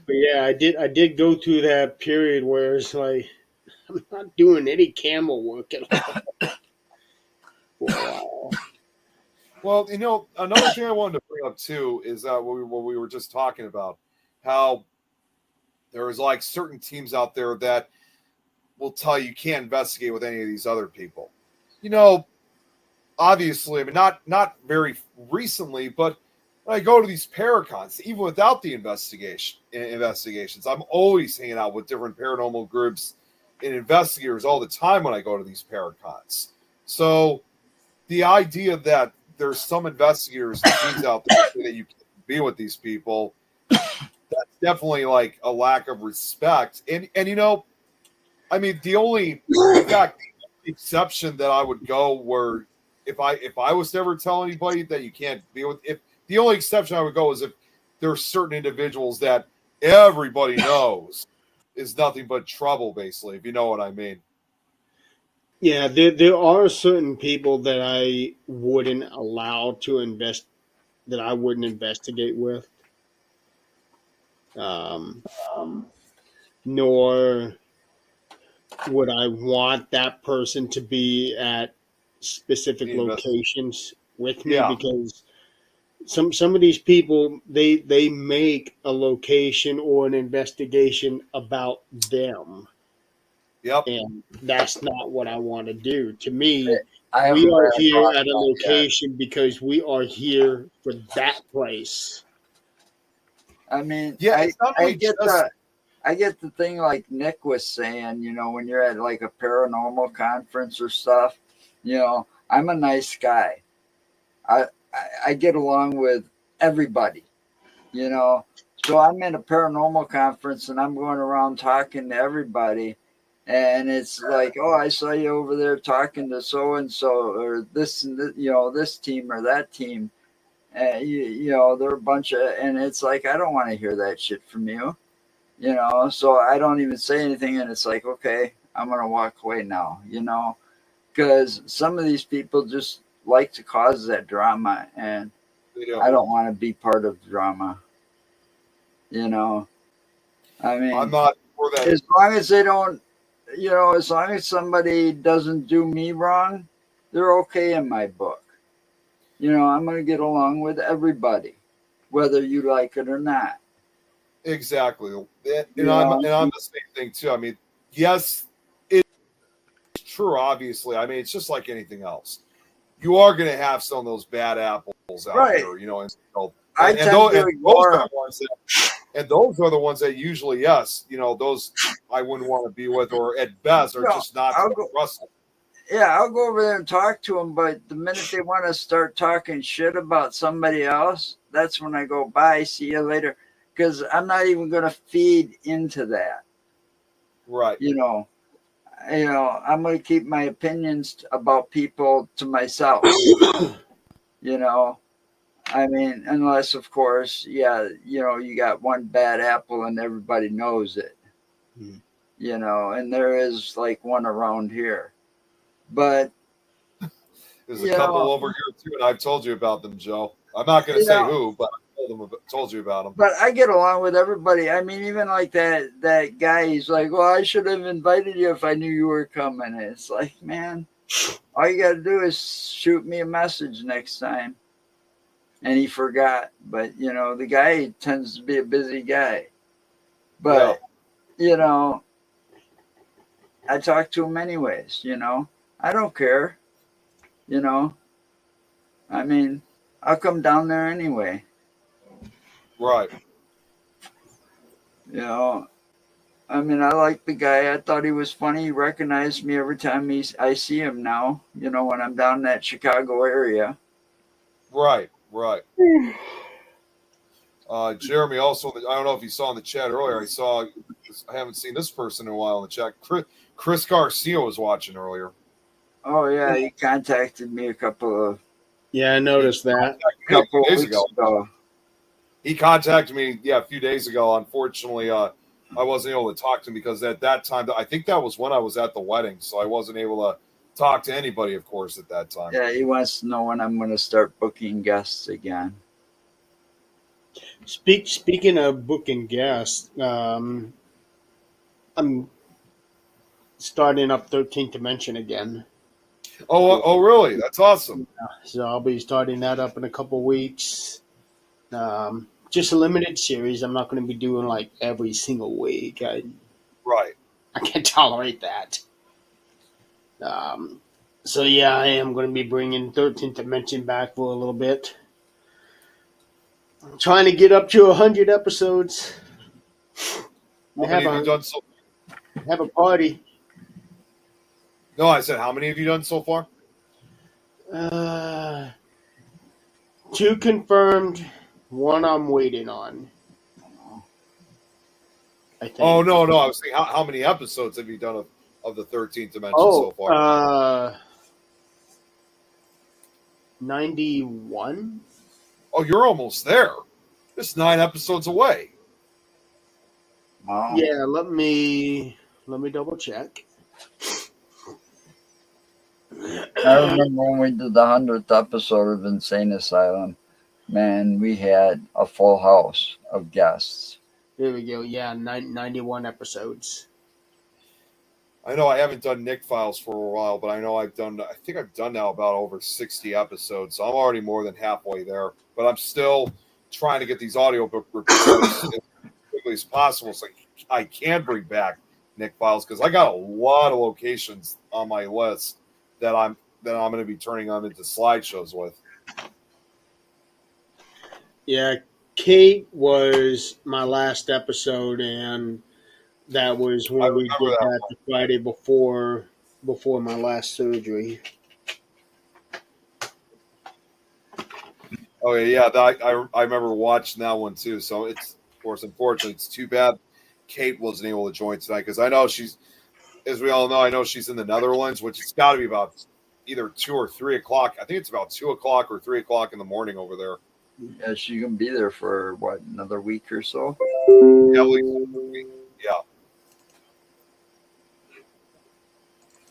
yeah, I did go through that period where it's like I'm not doing any camel work at all. Wow. Well, another thing I wanted to bring up too is what we were just talking about, how there is like certain teams out there that will tell you can't investigate with any of these other people. Obviously, I mean, not very recently, but when I go to these paracons, even without the investigations, I'm always hanging out with different paranormal groups and investigators all the time when I go to these paracons. So the idea that there's some investigators and teams out there that you can't be with these people, that's definitely like a lack of respect. And I mean, the only exception that I would go where if I was to ever tell anybody that you can't be with, if the only exception I would go is if there are certain individuals that everybody knows is nothing but trouble, basically, if you know what I mean. Yeah, there are certain people that I wouldn't allow to that I wouldn't investigate with. Nor would I want that person to be at specific locations with me, because some of these people they make a location or an investigation about them. Yep. And that's not what I want to do. To me, I we are here thought at a about location because we are here for that place. that. I mean, Yeah, I it's not I really get just- I get the thing like Nick was saying, when you're at like a paranormal conference or stuff, I'm a nice guy. I get along with everybody, So I'm in a paranormal conference and I'm going around talking to everybody. And it's like, oh, I saw you over there talking to so and so, or this and this, this team or that team. And they're a bunch of, and it's like, I don't want to hear that shit from you, So I don't even say anything, and it's like, okay, I'm gonna walk away now, because some of these people just like to cause that drama, and I don't want to be part of drama. I mean, I'm not for that. as long as they don't, as long as somebody doesn't do me wrong, they're okay in my book. I'm going to get along with everybody, whether you like it or not. Exactly. And I'm the same thing too. I mean, yes, it's true, obviously. I mean, it's just like anything else. You are going to have some of those bad apples out Right. there, and those are the ones that usually, yes, those I wouldn't want to be with, or at best are just not trusted. Yeah, I'll go over there and talk to them, but the minute they want to start talking shit about somebody else, that's when I go, bye, see you later, because I'm not even going to feed into that. Right. I'm going to keep my opinions about people to myself. I mean, unless, of course, you got one bad apple and everybody knows it, and there is like one around here. But there's a couple over here too, and I've told you about them, Joe. I'm not going to say who, but I told you about them. But I get along with everybody. I mean, even like that guy, he's like, well, I should have invited you if I knew you were coming. And it's like, man, all you got to do is shoot me a message next time. And he forgot. But, the guy tends to be a busy guy. But, I talk to him anyways, I don't care, I mean, I'll come down there anyway. Right. I mean, I like the guy. I thought he was funny. He recognized me every time I see him now, when I'm down in that Chicago area. Right. Jeremy, also, I don't know if you saw in the chat earlier, I haven't seen this person in a while in the chat. Chris Garcia was watching earlier. Oh, yeah, he contacted me a couple of... Yeah, I noticed that. A couple days ago. He contacted me, a few days ago. Unfortunately, I wasn't able to talk to him because at that time, I think that was when I was at the wedding, so I wasn't able to talk to anybody, of course, at that time. Yeah, he wants to know when I'm going to start booking guests again. Speaking of booking guests, I'm starting up 13th Dimension again. Oh, really? That's awesome. So I'll be starting that up in a couple weeks. Just a limited series. I'm not going to be doing like every single week. Right. I can't tolerate that. So yeah, I am going to be bringing 13th Dimension back for a little bit. I'm trying to get up to 100 episodes. How many have you done so? Have a party. No, I said, how many have you done so far? 2 confirmed. 1 I'm waiting on. I think. Oh, no. I was saying, how many episodes have you done of the 13th Dimension so far? 91. Oh, you're almost there. Just 9 episodes away. Wow. Yeah, let me double check. I remember when we did the 100th episode of Insane Asylum. Man, we had a full house of guests. There we go. Yeah, 91 episodes. I know I haven't done Nick Files for a while, but I think I've done now about over 60 episodes. So I'm already more than halfway there. But I'm still trying to get these audiobook recordings as quickly as possible so I can bring back Nick Files, because I got a lot of locations on my list that I'm going to be turning them into slideshows with. Yeah, Kate was my last episode, and that was when we did that the Friday before my last surgery. Oh yeah, I remember watching that one too. So Of course, unfortunately, it's too bad Kate wasn't able to join tonight because I know she's, as we all know, I know she's in the Netherlands, which it's got to be about either 2 or 3 o'clock. I think it's about 2 o'clock or 3 o'clock in the morning over there. Yeah, she can be there for what, another week or so? Yeah, at least a week. Yeah.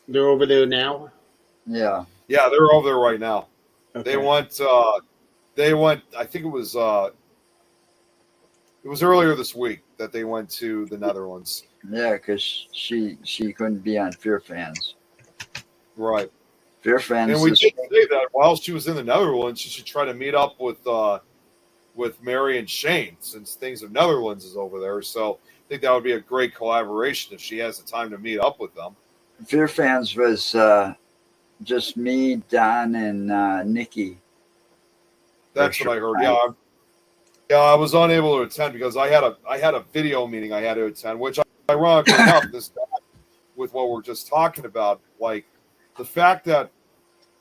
They're over there now. Yeah. Yeah, they're over there right now. Okay. They went. I think it was earlier this week that they went to the Netherlands. Yeah, because she couldn't be on Fear Fans. Right. Fear Fans. And we did say that while she was in the Netherlands, she should try to meet up with Mary and Shane, since Things of Netherlands is over there. So I think that would be a great collaboration if she has the time to meet up with them. Fear Fans was just me, Don, and Nikki. That's what I heard. Yeah, I was unable to attend because I had a video meeting I had to attend, which ironically enough, this with what we're just talking about, like the fact that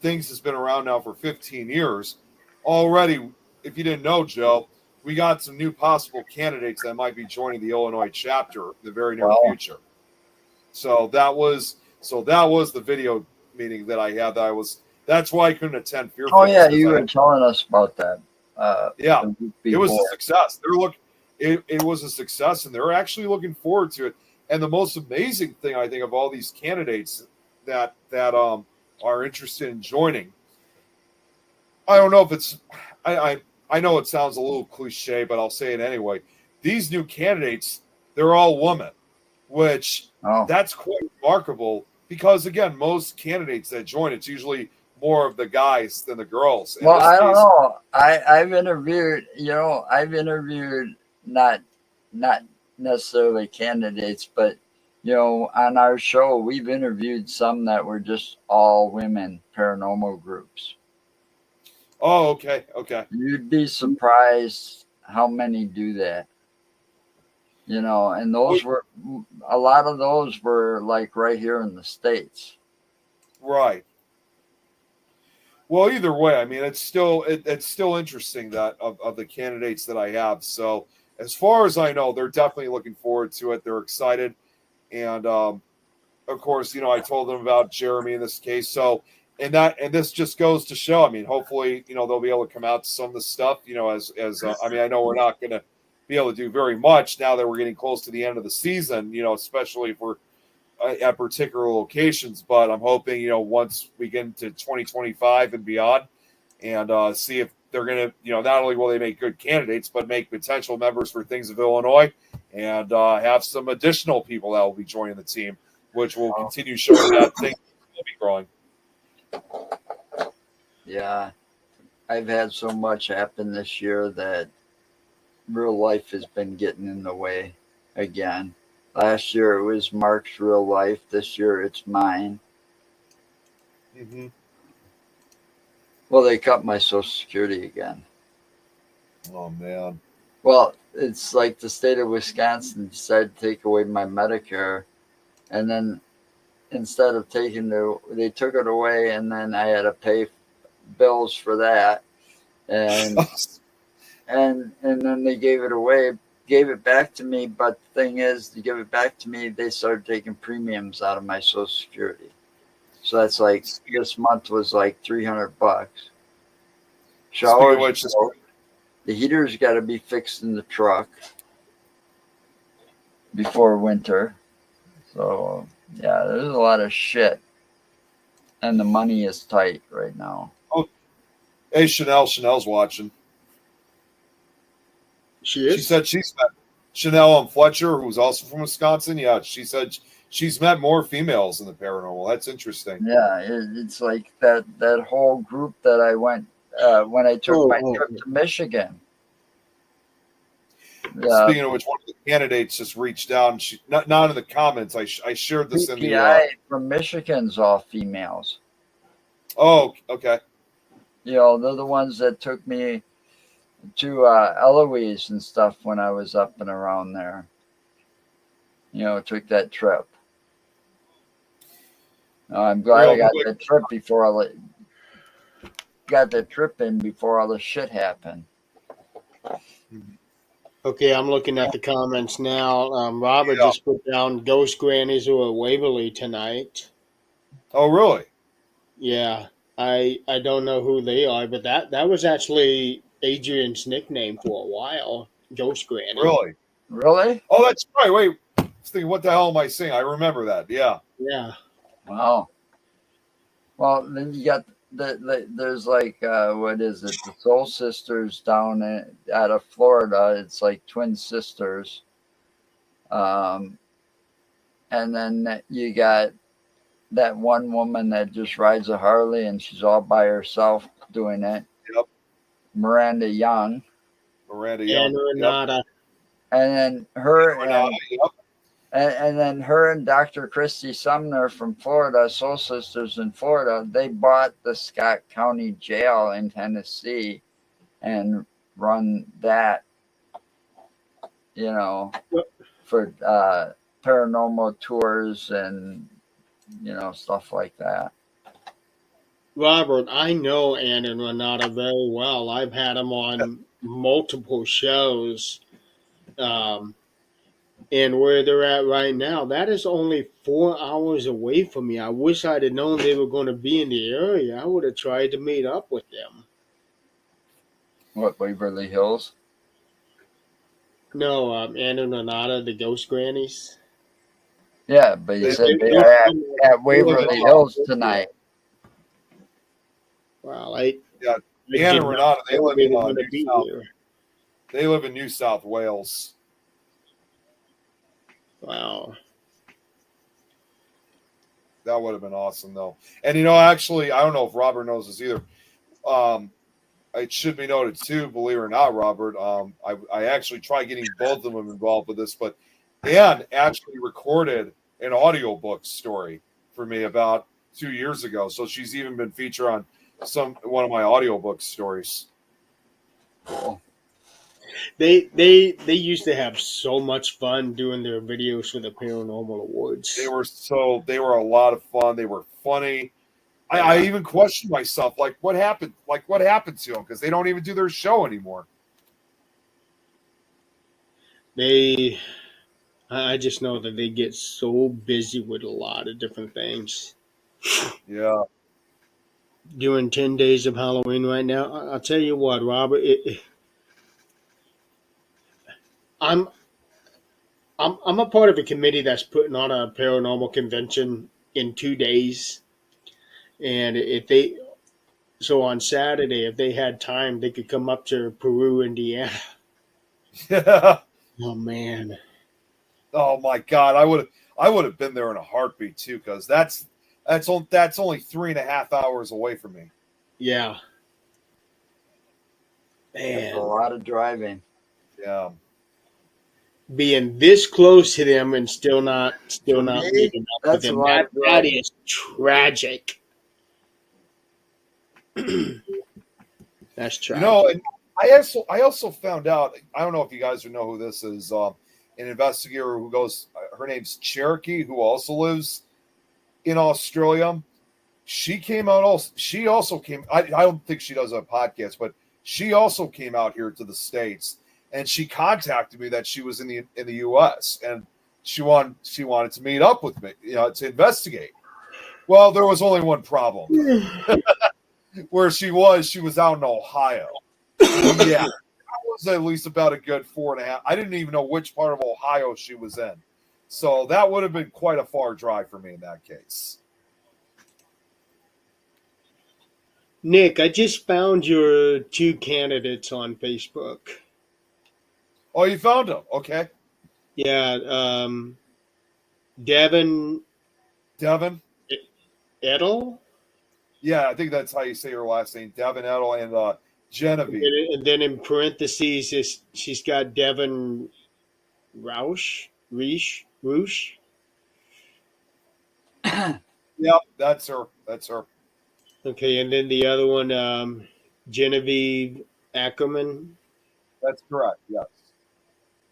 Things has been around now for 15 years already. If you didn't know, Joe, we got some new possible candidates that might be joining the Illinois chapter in the very near future. So that was the video meeting that I had. That's why I couldn't attend Fear. Oh yeah, you were telling us about that. Yeah, it was a success. It was a success, and they're actually looking forward to it. And the most amazing thing I think of all these candidates that are interested in joining, I don't know if it's I know it sounds a little cliche, but I'll say it anyway. These new candidates, they're all women, which that's quite remarkable because again, most candidates that join, it's usually more of the guys than the girls. Well, I don't know. I've interviewed, not necessarily candidates, but on our show, we've interviewed some that were just all women paranormal groups. Oh, okay. You'd be surprised how many do that. And those were, a lot of those were like right here in the States. Right. Well, either way, I mean, it's still interesting that of the candidates that I have. So as far as I know, they're definitely looking forward to it. They're excited. And of course, I told them about Jeremy in this case. So, and this just goes to show, I mean, hopefully, they'll be able to come out to some of the stuff, I mean, I know we're not going to be able to do very much now that we're getting close to the end of the season, especially if we're at particular locations, but I'm hoping, once we get into 2025 and beyond and see if they're going to, not only will they make good candidates, but make potential members for Things of Illinois and have some additional people that will be joining the team, which will continue showing that things will be growing. Yeah. I've had so much happen this year that real life has been getting in the way again. Last year it was Mark's real life. This year it's mine. Mm-hmm. Well, they cut my Social Security again. Oh, man. Well, it's like the state of Wisconsin decided to take away my Medicare. And then instead of they took it away, and then I had to pay bills for that. And and then they gave it back to me. But the thing is, to give it back to me, they started taking premiums out of my Social Security. So that's like, this month was like $300. Showers, the heater's got to be fixed in the truck before winter. So yeah, there's a lot of shit, and the money is tight right now. Oh, hey, Chanel's watching. She is? She said she's met Chanel Fletcher, who's also from Wisconsin. Yeah, she said she's met more females in the paranormal. That's interesting. Yeah, it's like that whole group that I went when I took my trip to Michigan. Speaking of which, one of the candidates just reached out, and she not in the comments. I shared this in the PI from Michigan's all females. Oh, okay. They're the ones that took me to Eloise and stuff when I was up and around there. Took that trip. I'm glad I got that trip before got that trip in before all the shit happened. Okay, I'm looking at the comments now. Robert Yeah. just put down Ghost Grannies were at Waverly tonight. Oh, really? Yeah, I don't know who they are, but that was actually Adrian's nickname for a while, Ghost Granny. Really? Really? Oh, that's right. Wait, I was thinking, what the hell am I saying? I remember that. Yeah. Yeah. Wow. Well, then you got there's like what is it? The Soul Sisters down out of Florida. It's like twin sisters. Um, and then you got that one woman that just rides a Harley and she's all by herself doing it. Yep. Miranda Young. Miranda And Young. Yep. Renata. And then her Renata, yep. and then her and Dr. Christy Sumner from Florida, Soul Sisters in Florida, they bought the Scott County Jail in Tennessee and run that, you know, for paranormal tours and, you know, stuff like that. Robert, I know Ann and Renata very well. I've had them on multiple shows. And where they're at right now, that is only 4 hours away from me. I wish I'd have known they were going to be in the area. I would have tried to meet up with them. What, Waverly Hills? No, Ann and Renata, the Ghost Grannies. Yeah, but you said they they're are from- at Waverly Hills tonight. Wow, Yeah, I Ann did and not Renata, they know live they in were going to be South. here. They live in New South Wales. Wow. That would have been awesome, though. And you know, actually, I don't know if Robert knows this either. It should be noted too, believe it or not, Robert. I actually tried getting both of them involved with this, but Ann actually recorded an audiobook story for me about 2 years ago. So she's even been featured on one of my audiobook stories. Cool. They used to have so much fun doing their videos for the Paranormal Awards. They were a lot of fun. They were funny. I even questioned myself, like what happened to them, because they don't even do their show anymore. I just know that they get so busy with a lot of different things. Yeah. Doing 10 days of Halloween right now. I'll tell you what, Robert. I'm a part of a committee that's putting on a paranormal convention in 2 days, and so on Saturday, if they had time, they could come up to Peru, Indiana. Yeah. Oh man. Oh my God, I would have been there in a heartbeat too, because that's only 3.5 hours away from me. Yeah. That's a Man. lot of driving. Yeah. Being this close to them and still not me, meeting up with that's a them. lot of That driving. is tragic. That's tragic. You know, and I also found out. I don't know if you guys know who this is. An investigator who goes. Her name's Cherokee, who also lives in Australia. She came out. She also came. I don't think she does a podcast, but she also came out here to the States, and she contacted me that she was in the U.S. and she wanted to meet up with me, to investigate. Well, there was only one problem. Where she was out in Ohio. Yeah, that was at least about a good 4.5. I didn't even know which part of Ohio she was in. So that would have been quite a far drive for me in that case. Nick, I just found your 2 candidates on Facebook. Oh, you found them? Okay. Yeah, Devin Edel, Yeah, I think that's how you say her last name. Devin Edel and Genevieve. and then in parentheses, she's got Devin Rausch. Yep, that's her. Okay, and then the other one, Genevieve Ackerman, That's correct. Yes.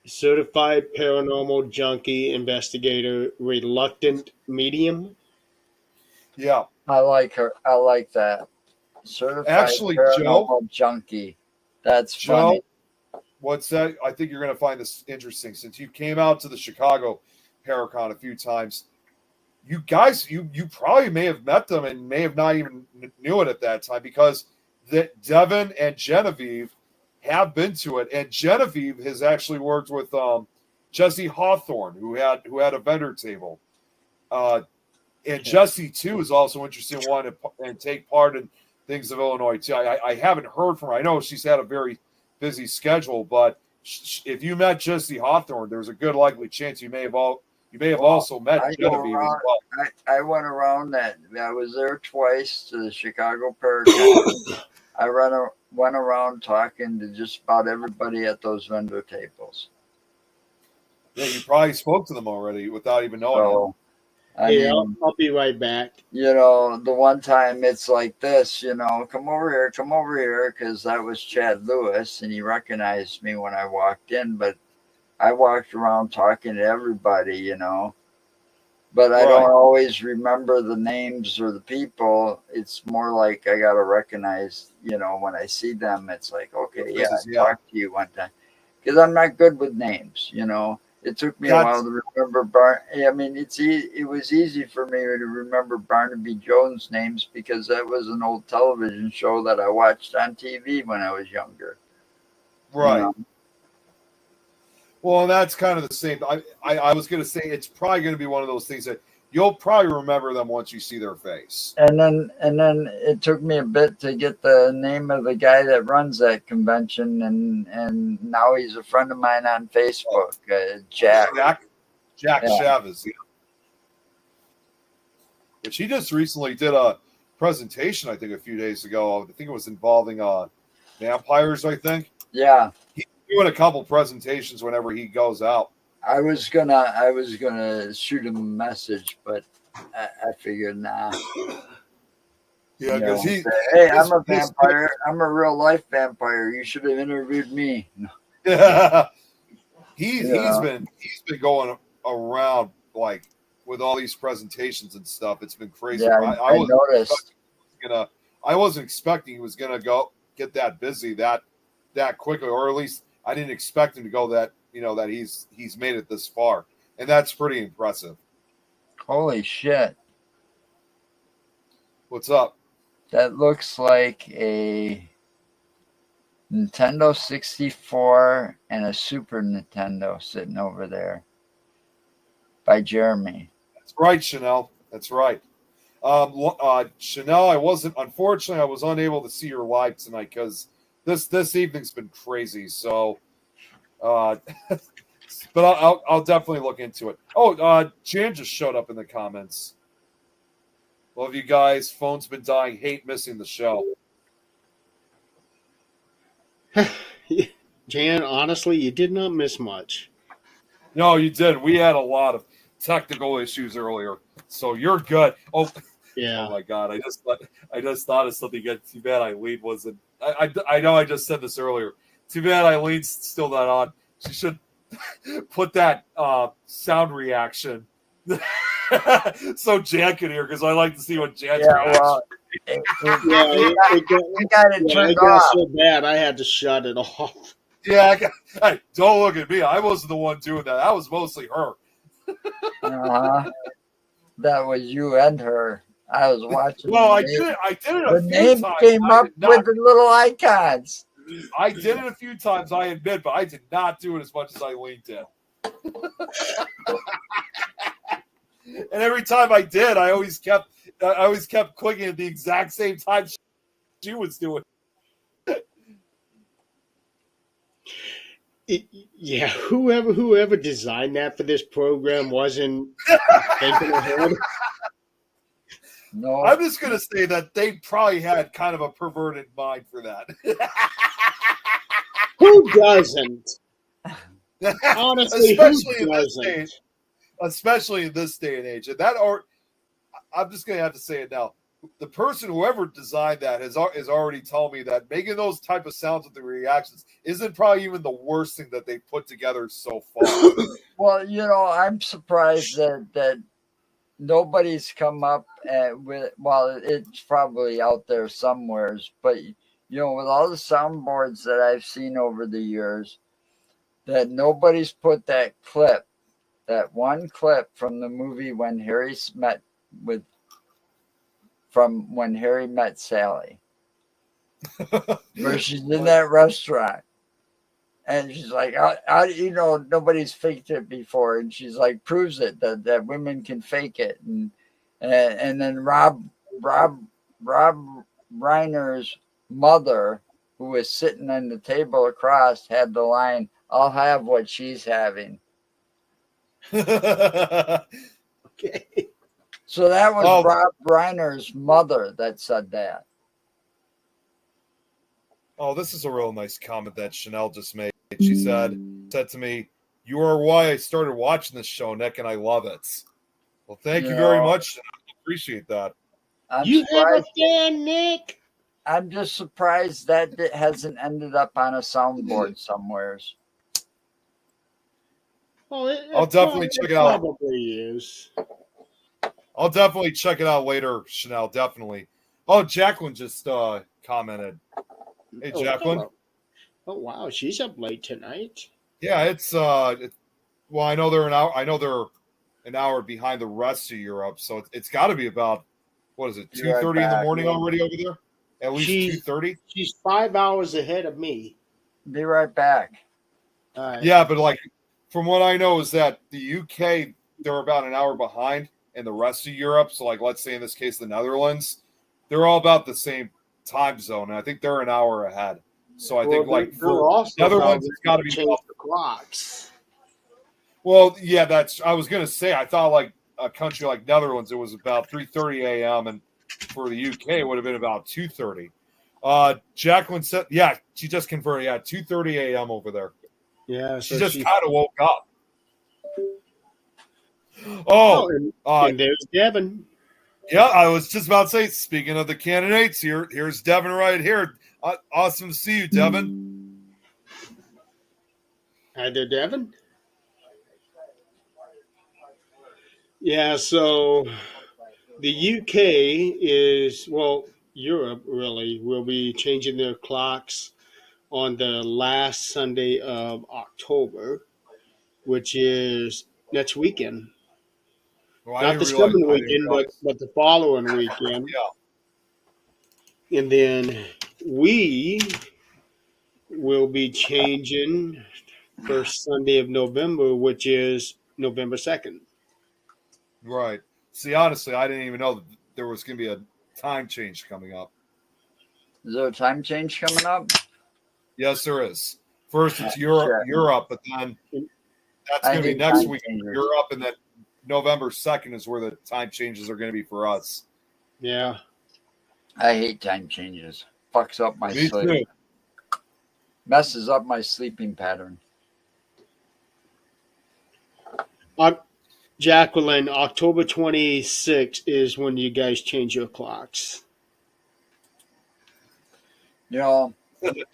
certified paranormal junkie investigator, reluctant medium. Yeah. I like her. I like that. Certified Actually, paranormal junkie. That's Joe, funny. what's that? I think you're going to find this interesting since you came out to the Chicago Paracon a few times. You guys, you probably may have met them and may have not even knew it at that time because that Devin and Genevieve have been to it, and Genevieve has actually worked with Jesse Hawthorne, who had a vendor table, and Jesse too is also interested in wanting to take part in things of Illinois too. I haven't heard from her. I know she's had a very busy schedule, but if you met Jesse Hawthorne, there's a good likely chance you may have also met Genevieve as well. I went around that. I was there twice to the Chicago Paracon. I went around talking to just about everybody at those vendor tables. Yeah, you probably spoke to them already without even knowing. So, I Yeah, mean, I'll be right back. you know, the one time it's like this, you know, come over here, because that was Chad Lewis, and he recognized me when I walked in, but I walked around talking to everybody, you know. But I don't always remember the names or the people. It's more like I got to recognize, you know, when I see them, it's like, okay, yeah, I talked to you one time. Because I'm not good with names, you know. It took me a while to remember I mean, it was easy for me to remember Barnaby Jones' names because that was an old television show that I watched on TV when I was younger. Right. You know? Well, and that's kind of the same. I was going to say it's probably going to be one of those things that you'll probably remember them once you see their face. And then it took me a bit to get the name of the guy that runs that convention, and now he's a friend of mine on Facebook, Jack. Jack Chavez, yeah. Which he just recently did a presentation, I think, a few days ago. I think it was involving vampires, I think. Yeah. He's doing a couple presentations whenever he goes out. I was gonna shoot him a message, but I figured nah. Yeah, because hey, I'm a vampire. I'm a real life vampire. You should have interviewed me. Yeah. He's been going around like with all these presentations and stuff. It's been crazy. Yeah, I noticed. I wasn't expecting he was gonna go get that busy that quickly, or at least I didn't expect him to go that. You know that he's made it this far, and that's pretty impressive. Holy shit! What's up? That looks like a Nintendo 64 and a Super Nintendo sitting over there by Jeremy. That's right, Chanel. That's right. Chanel, I was unable to see your live tonight because this evening's been crazy. So. But I'll definitely look into it. Oh, Jan just showed up in the comments. Love you guys. Phone's been dying. Hate missing the show. Jan, honestly, you did not miss much. No, you did. We had a lot of technical issues earlier, so you're good. Oh, yeah. Oh my God! I just thought of something. Too bad Eileen wasn't. I know I just said this earlier. Too bad Eileen's still not on. She should put that sound reaction so Jan can hear, because I like to see what Jan's reaction. Well, it got it turned off. So bad I had to shut it off. Yeah, hey, don't look at me. I wasn't the one doing that. That was mostly her. That was you and her. I was watching. Well, I did it. The name came up with the little icons. I did it a few times, I admit, but I did not do it as much as Eileen did. And every time I did, I always kept clicking at the exact same time she was doing. Yeah, whoever designed that for this program wasn't thinking ahead. No, I'm just gonna say that they probably had kind of a perverted mind for that. Who doesn't? Honestly, especially in this day and age. And I'm just gonna have to say it now. The person, whoever designed that, has already told me that making those type of sounds with the reactions isn't probably even the worst thing that they've put together so far. Well, you know, I'm surprised that nobody's come up with. Well, it's probably out there somewheres, but you know, with all the soundboards that I've seen over the years, that nobody's put that clip, that one clip from the movie when Harry met Sally, where she's in that restaurant. And she's like, nobody's faked it before. And she's like, proves it that women can fake it. And then Rob Reiner's mother, who was sitting on the table across, had the line, "I'll have what she's having." Okay. So that was Rob Reiner's mother that said that. Oh, this is a real nice comment that Chanel just made. She said to me, "You are why I started watching this show, Nick, and I love it." Well, thank you very much. I appreciate that. You have a fan, Nick? I'm just surprised that it hasn't ended up on a soundboard somewheres. Oh, I'll definitely check it out. Probably is. I'll definitely check it out later, Chanel. Definitely. Oh, Jacqueline just commented. Hey, Jacqueline. Oh wow, she's up late tonight. Yeah, it's well, I know they're an hour. I know they're an hour behind the rest of Europe, so it's got to be about, what is it, 2:30 in the morning already over there? At least 2:30. She's 5 hours ahead of me. Be right back. All right. Yeah, but like from what I know is that the UK, they're about an hour behind, and the rest of Europe, so like let's say in this case the Netherlands, they're all about the same time zone, and I think they're an hour ahead. So I think like for Netherlands, it's got to be change the clocks. Well, yeah, I was gonna say I thought like a country like Netherlands, it was about 3:30 a.m. and for the UK it would have been about 2:30. Jacqueline said, yeah, she just converted. Yeah, 2:30 a.m. over there. Yeah, she just kind of woke up. Oh, and there's Devin. Yeah, I was just about to say. Speaking of the candidates, here's Devin right here. Awesome to see you, Devin. Hi there, Devin. Yeah, so the UK Europe really will be changing their clocks on the last Sunday of October, which is next weekend. Well, not this coming weekend, but the following weekend. Yeah. And then we will be changing first Sunday of November, which is November 2nd. Right. See, honestly, I didn't even know that there was going to be a time change coming up. Is there a time change coming up? Yes, there is. First, it's Europe, but then that's going to be next week in Europe, and then November 2nd is where the time changes are going to be for us. Yeah. I hate time changes. Fucks up my sleep. Too. Messes up my sleeping pattern. Jacqueline, October 26th is when you guys change your clocks. You know,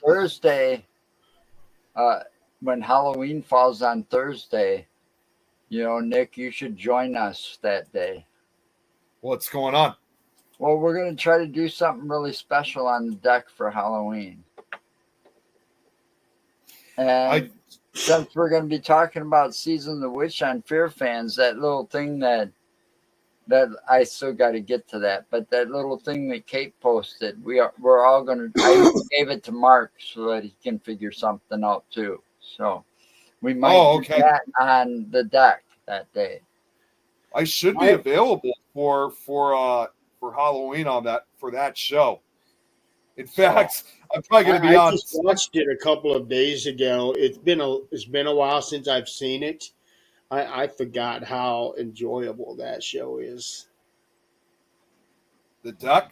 Thursday, when Halloween falls on Thursday, you know, Nick, you should join us that day. What's going on? Well, we're going to try to do something really special on the deck for Halloween. And since we're going to be talking about Season of the Witch on Fear Fans, that little thing that I still got to get to that, but that little thing that Kate posted, we're all going to, I gave it to Mark so that he can figure something out too. So we might do that on the deck that day. I should be available for Halloween for that show. In fact, I'm probably going to be on. I just watched it a couple of days ago. It's been a while since I've seen it. I forgot how enjoyable that show is. The Duck?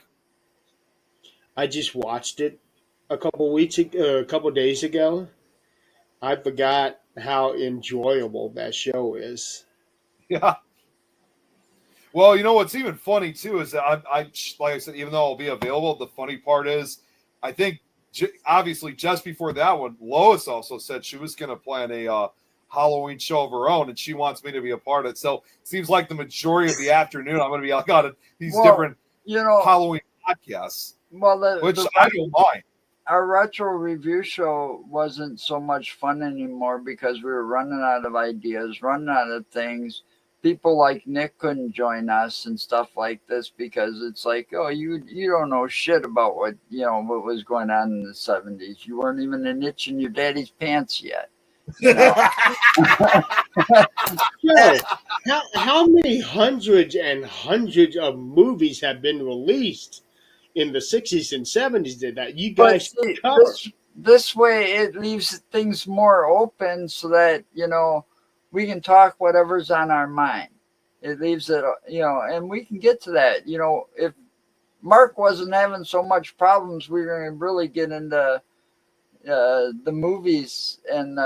I just watched it a couple days ago. I forgot how enjoyable that show is. Yeah. Well, you know what's even funny too is that I like I said, even though I'll be available, the funny part is, I think obviously just before that one, Lois also said she was going to plan a Halloween show of her own, and she wants me to be a part of it. So it seems like the majority of the afternoon I'm going to be like on these different Halloween podcasts, which I don't mind. our retro review show wasn't so much fun anymore because we were running out of ideas, running out of things. People like Nick couldn't join us and stuff like this because it's like, oh, you don't know shit about what was going on in the 70s. You weren't even an itch in your daddy's pants yet. You know? Joe, how many hundreds and hundreds of movies have been released in the 60s and 70s that you But guys see, cover? this way it leaves things more open so that, we can talk whatever's on our mind. It leaves it, and we can get to that. If Mark wasn't having so much problems, we were going to really get into the movies and,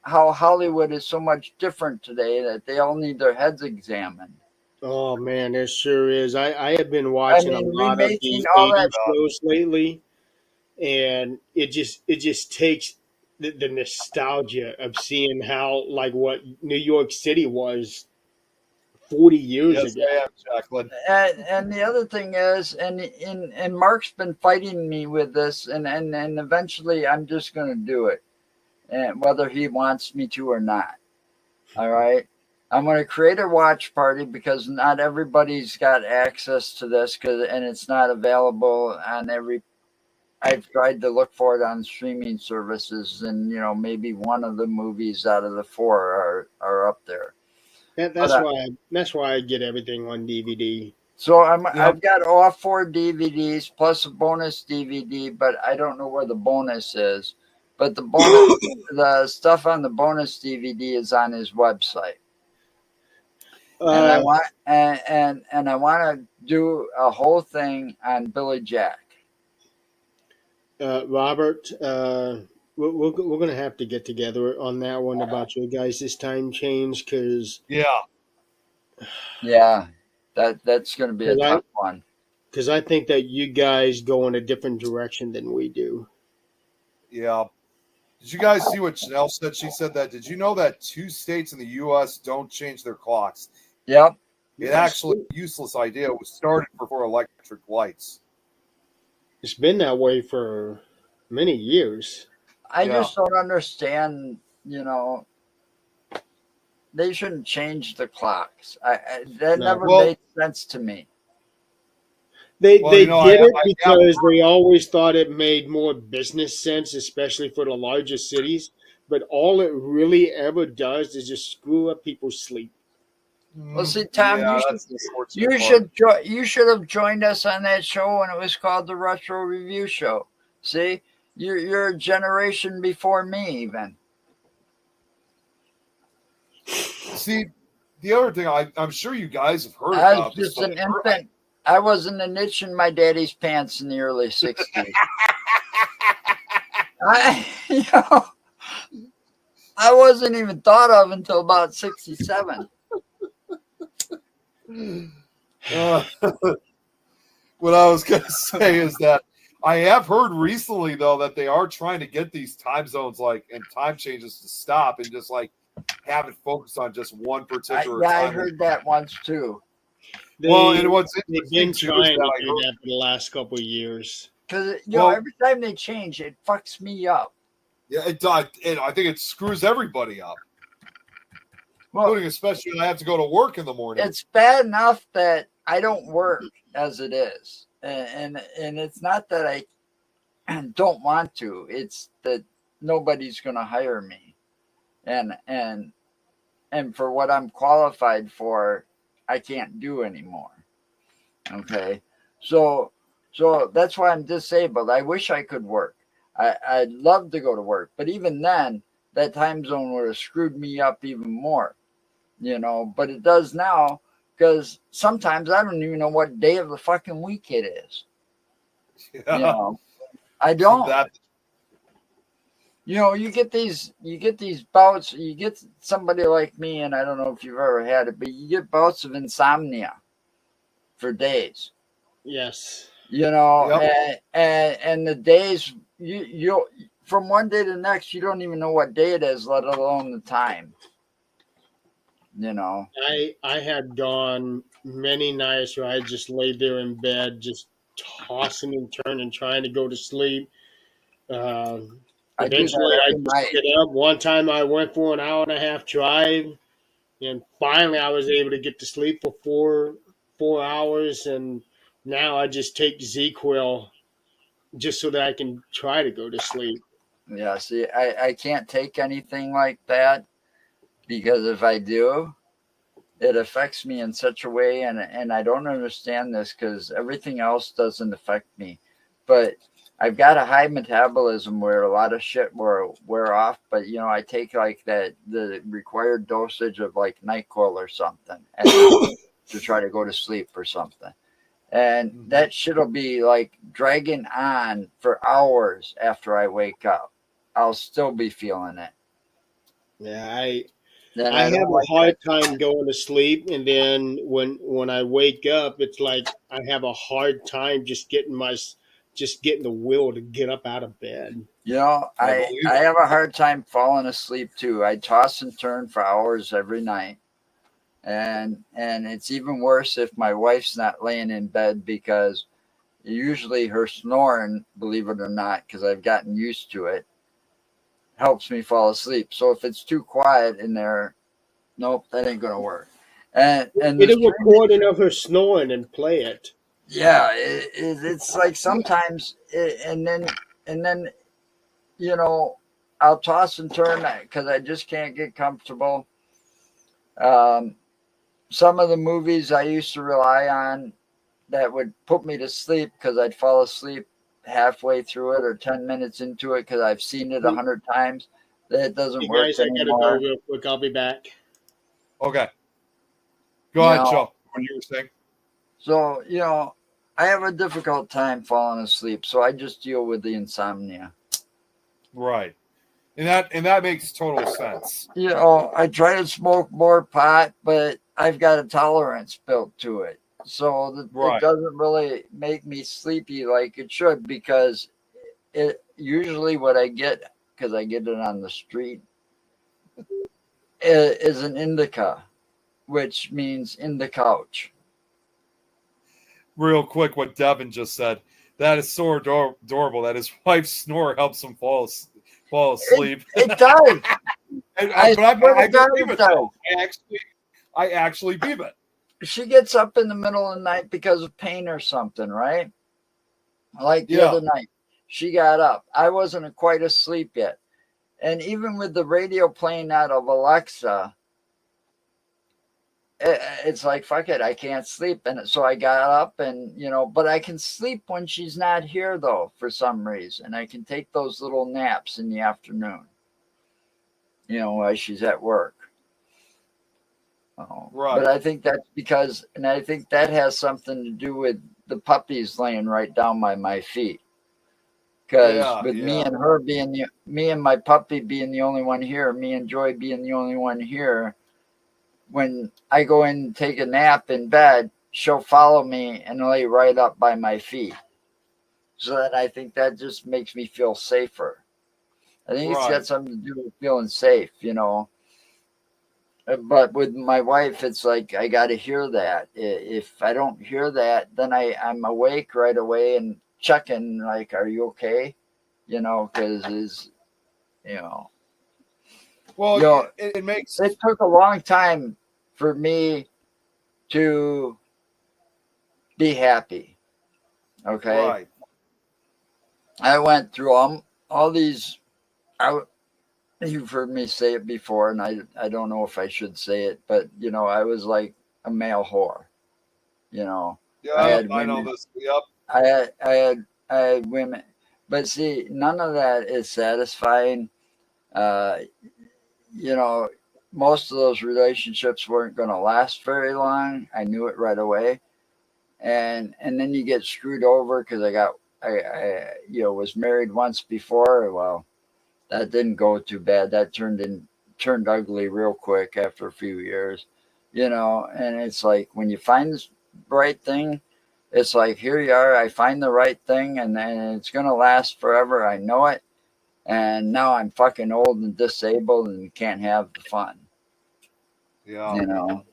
how Hollywood is so much different today that they all need their heads examined. Oh man, there sure is. I have been watching a lot of Remaking these all 80s that. shows lately, and it just takes the nostalgia of seeing how like what New York City was 40 years Yes, ago. I am, Jacqueline. And the other thing is, and Mark's been fighting me with this, and eventually I'm just going to do it, and whether he wants me to or not. All right. I'm going to create a watch party because not everybody's got access to this, and it's not available on every. I've tried to look for it on streaming services, and maybe one of the movies out of the four are up there. That's why I get everything on DVD. So Yep. I've got all 4 DVDs plus a bonus DVD, but I don't know where the bonus is. But the bonus, the stuff on the bonus DVD is on his website. And I want and I want to do a whole thing on Billy Jack. Robert, we're going to have to get together on that one about your guys' time change because Yeah. Yeah, that's going to be a Well, tough one. I think that you guys go in a different direction than we do. Yeah. Did you guys see what Chanel said? She said that. Did you know that 2 states in the U.S. don't change their clocks? Yep. It actually a useless idea. It was started for electric lights. It's been that way for many years. I Yeah. just don't understand. They shouldn't change the clocks. That No. never Well- made sense to me. They Well, they you know, did I- it I- because they always thought it made more business sense, especially for the larger cities. But all it really ever does is just screw up people's sleep. Well, see, Tom, Yeah, you should that's the unfortunate part. you should have joined us on that show when it was called the Retro Review Show. See, you're a generation before me, even. See, the other thing I'm sure you guys have heard I was about this. just an infant. I wasn't an itch in my daddy's pants in the early '60s. I wasn't even thought of until about '67. What I was going to say is that I have heard recently, though, that they are trying to get these time zones and time changes to stop and just have it focus on just one particular I time. heard that once too. And what's They've interesting been too trying is to that I do heard, that for the last couple of years. Because Well- every time they change, it fucks me up. yeah, it does. And I think it screws everybody up, Well, including especially when I have to go to work in the morning. it's bad enough that I don't work as it is, and it's not that I don't want to. It's that nobody's going to hire me, and for what I'm qualified for, I can't do anymore. Okay, so that's why I'm disabled. I wish I could work. I'd love to go to work, but even then, that time zone would have screwed me up even more. But it does now because sometimes I don't even know what day of the fucking week it is. I don't. You get these bouts. You get somebody like me, and I don't know if you've ever had it, but you get bouts of insomnia for days. Yes. Yep. And the days you from one day to the next, you don't even know what day it is, let alone the time. I had gone many nights where I just laid there in bed, just tossing and turning, trying to go to sleep. I do Eventually, that I every just night. get up. One time, I went for an hour and a half drive, and finally, I was able to get to sleep for 4 hours. And now I just take ZQL just so that I can try to go to sleep. Yeah, see, I can't take anything like that because if I do, it affects me in such a way, and I don't understand this because everything else doesn't affect me. But I've got a high metabolism where a lot of shit wear off, but you know, I take like the required dosage of like NyQuil or something and to try to go to sleep or something. And that shit'll be like dragging on for hours after I wake up. I'll still be feeling it. Yeah, Then I I have don't a like hard that. time going to sleep, and then when I wake up, it's like I have a hard time just getting the will to get up out of bed. You know, I I believe it. have a hard time falling asleep too. I toss and turn for hours every night. And it's even worse if my wife's not laying in bed because usually her snoring, believe it or not, because I've gotten used to it, helps me fall asleep. So if it's too quiet in there, nope, that ain't gonna work. And Get the a streaming, recording of her snoring and play it. yeah, it's like sometimes, and then you know, I'll toss and turn because I just can't get comfortable. Um, some of the movies I used to rely on that would put me to sleep because I'd fall asleep halfway through it or 10 minutes into it because I've seen it 100 times. That doesn't Hey work guys, I gotta go anymore. real quick. I'll be back. Okay. Go You ahead, know, Joe. What you were saying? so, you know, I have a difficult time falling asleep. So I just deal with the insomnia. Right. And that makes total sense. You know, I try to smoke more pot, but I've got a tolerance built to it. So it Right. doesn't really make me sleepy like it should because it usually what I get, because I get it on the street, is an indica, which means in the couch. Real quick, what Devin just said. That is so adorable that his wife's snore helps him fall asleep. It does. And, I but swear I to God, believe it it does. though. I actually believe it. She gets up in the middle of the night because of pain or something, right? Like the Yeah. other night, she got up. I wasn't quite asleep yet. And even with the radio playing out of Alexa, it's like, fuck it, I can't sleep. And so I got up and, you know, but I can sleep when she's not here, though, for some reason. I can take those little naps in the afternoon, you know, while she's at work. Right. But I think that's because, and I think that has something to do with the puppies laying right down by my feet. Because with me and her me and my puppy being the only one here, me and Joy being the only one here, when I go in and take a nap in bed, she'll follow me and lay right up by my feet. So that I think that just makes me feel safer. I think it's got something to do with feeling safe, you know. But with my wife, it's like I got to hear that. If I don't hear that, then I'm awake right away and checking, like, are you okay? You know, because you know, Well, you know, it makes it took a long time for me to be happy. Okay, right. I went through all these. You've heard me say it before, and I don't know if I should say it, but you know, I was like a male whore. You know, I Yeah, had I know women. this. Yep. I had women, but see, none of that is satisfying. Uh, you know, most of those relationships weren't going to last very long. I knew it right away, and then you get screwed over because I you know was married once before. Well, that didn't go too bad. That turned ugly real quick after a few years, you know. And it's like when you find this right thing, it's like here you are. I find the right thing, and then it's gonna last forever. I know it. And now I'm fucking old and disabled and can't have the fun, Yeah. you know.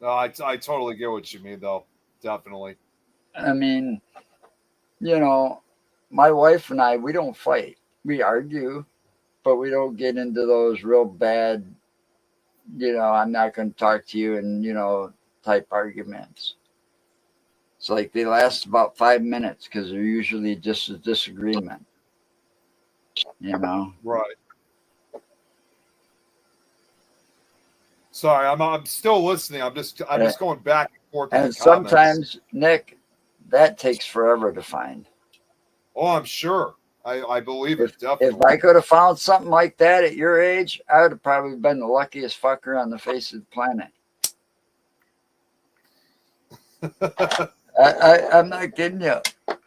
No, I totally get what you mean, though. Definitely. I mean, you know, my wife and I, we don't fight. We argue, but we don't get into those real bad, I'm not going to talk to you and, type arguments. It's like they last about 5 minutes because they're usually just a disagreement, Right. Sorry, I'm still listening. I'm just going back and forth. And sometimes, Nick, that takes forever to find. Oh, I'm sure. I believe it, definitely. If I could have found something like that at your age, I would have probably been the luckiest fucker on the face of the planet. I'm not kidding you.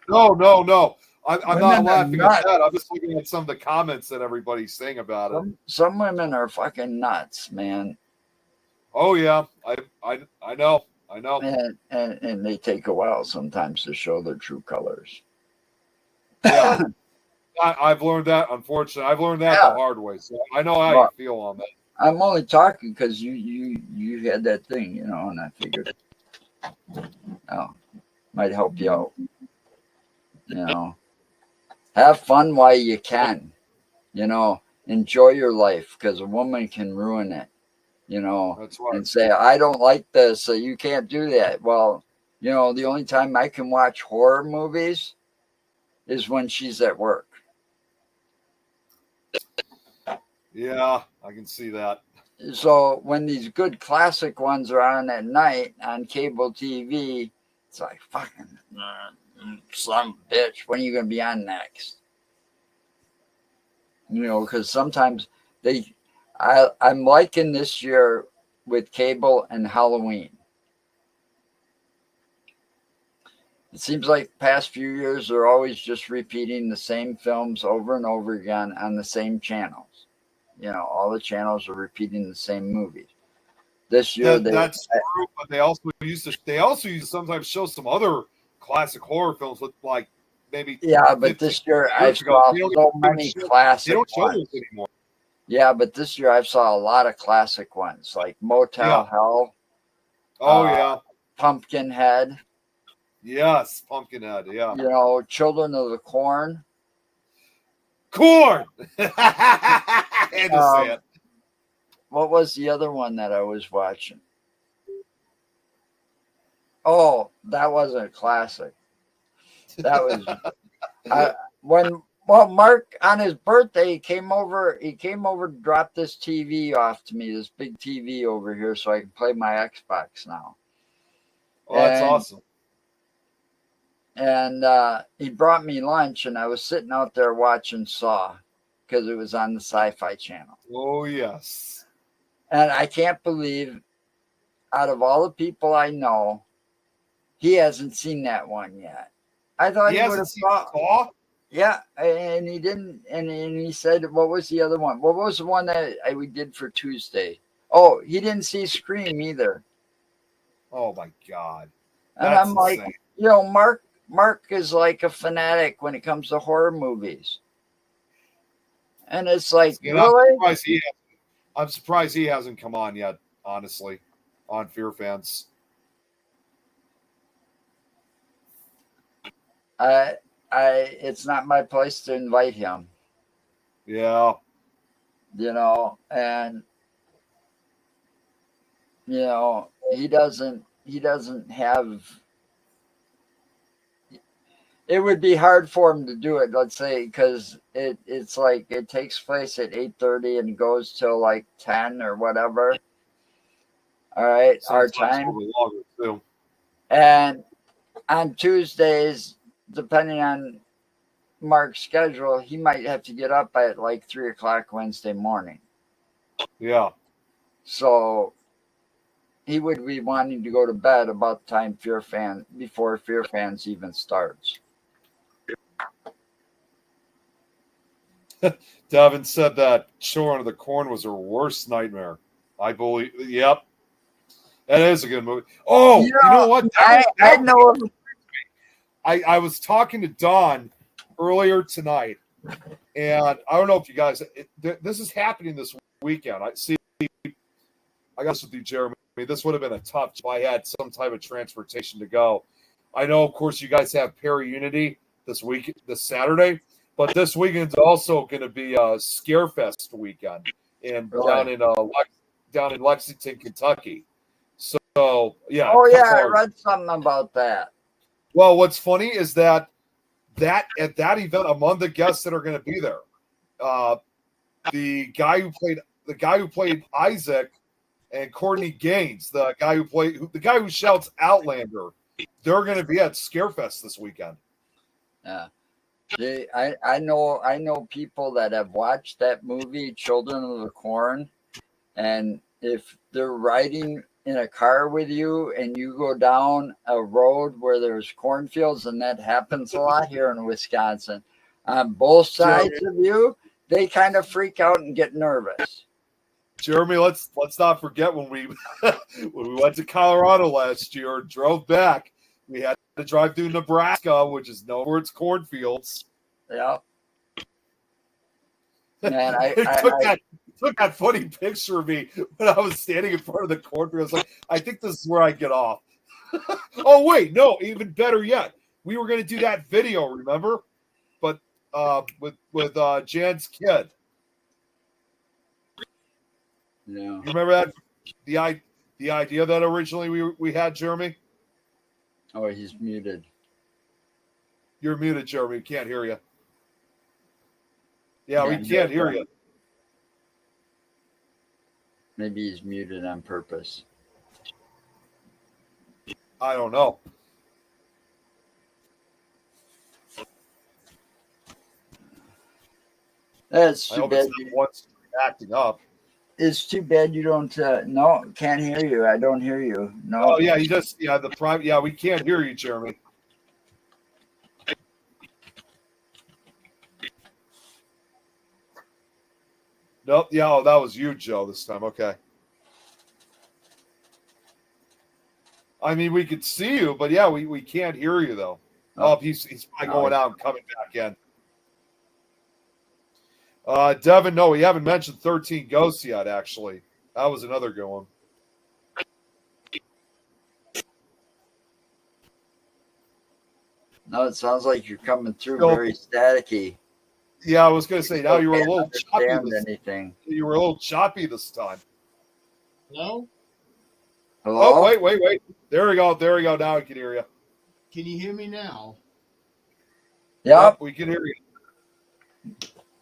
No. I'm Women not are laughing nuts. at that. I'm just looking at some of the comments that everybody's saying about it. Some women are fucking nuts, man. Oh yeah, I know. And they take a while sometimes to show their true colors. Yeah. I've learned that. Unfortunately, I've learned that the hard way. So I know how you feel on that. I'm only talking because you had that thing, and I figured, might help you out. Have fun while you can. Enjoy your life because a woman can ruin it. That's right. And say, I don't like this, so you can't do that. Well, the only time I can watch horror movies is when she's at work. Yeah, I can see that. So when these good classic ones are on at night on cable TV, it's like, fucking son of a bitch, when are you going to be on next? Because sometimes I'm liking this year with cable and Halloween. It seems like the past few years they're always just repeating the same films over and over again on the same channels. All the channels are repeating the same movies. This year that's true, but they also used to sometimes show some other classic horror films with like maybe but this year I saw so many classic They don't show ones those anymore. Yeah, but this year I saw a lot of classic ones like Motel Hell. Oh yeah. Pumpkinhead. Yes, Pumpkinhead. Yeah. Children of the Corn. Corn. I had to say it. What was the other one that I was watching? Oh, that wasn't a classic. That was Mark on his birthday he came over to drop this TV off to me, this big TV over here, so I can play my Xbox now. Oh, that's awesome. And he brought me lunch, and I was sitting out there watching Saw because it was on the Sci-Fi Channel. Oh, yes. And I can't believe, out of all the people I know, he hasn't seen that one yet. I thought he would have Saw. Yeah, and he didn't. And he said, "What was the other one? What was the one that we did for Tuesday?" Oh, he didn't see Scream either. Oh my God! And I'm like, Mark is like a fanatic when it comes to horror movies. And it's like, really? I'm surprised he hasn't come on yet, honestly, on Fear Fans. It's not my place to invite him. Yeah. And he doesn't have. It would be hard for him to do it, let's say, because it's like it takes place at 8:30 and goes till like 10 or whatever. All right, our time. And on Tuesdays, depending on Mark's schedule, he might have to get up at like 3:00 Wednesday morning. Yeah. So he would be wanting to go to bed about the time before Fear Fans even starts. Devin said that Children of the Corn was her worst nightmare. I believe. Yep. That is a good movie. Oh, you know what? I know. I was talking to Don earlier tonight, and I don't know if you guys. This is happening this weekend. I guess with you, Jeremy. This would have been a tough if I had some type of transportation to go. I know, of course, you guys have Perry Unity this Saturday, but this weekend's also going to be a Scarefest weekend Really? down in Lexington, Kentucky. So yeah. Oh yeah, I read something about that. Well, what's funny is that at that event, among the guests that are going to be there, the guy who played Isaac and Courtney Gaines, the guy who shouts Outlander, they're going to be at Scarefest this weekend. Yeah. I know people that have watched that movie, Children of the Corn, and if they're riding in a car with you and you go down a road where there's cornfields, and that happens a lot here in Wisconsin, on both sides of you, they kind of freak out and get nervous. Jeremy, let's not forget when we went to Colorado last year and drove back. We had to drive through Nebraska, which is known for its cornfields. Yeah. Man, I took that funny picture of me when I was standing in front of the cornfield. I was like, I think this is where I get off. Oh, wait, no, even better yet. We were going to do that video, remember? But with Jan's kid. Yeah. You remember that? The idea that originally we had, Jeremy? Oh, he's muted. You're muted, Jeremy. We can't hear you. Yeah, we can't hear you. Maybe he's muted on purpose. I don't know. That's I too hope bad. it's not once acting up. It's too bad you don't. No, can't hear you. I don't hear you. No. Oh yeah, the private. Yeah, we can't hear you, Jeremy. Nope. Yeah, oh, that was you, Joe. This time, okay. I mean, we could see you, but yeah, we can't hear you though. Oh, he's probably going out and coming back in. Devin, no, we haven't mentioned 13 Ghosts yet, actually. That was another good one. No, it sounds like you're coming through very staticky. Yeah, I was going to say, now you were a little choppy. You were a little choppy this time. Hello? Hello? Oh, wait. There we go. Now I can hear you. Can you hear me now? Yep. We can hear you.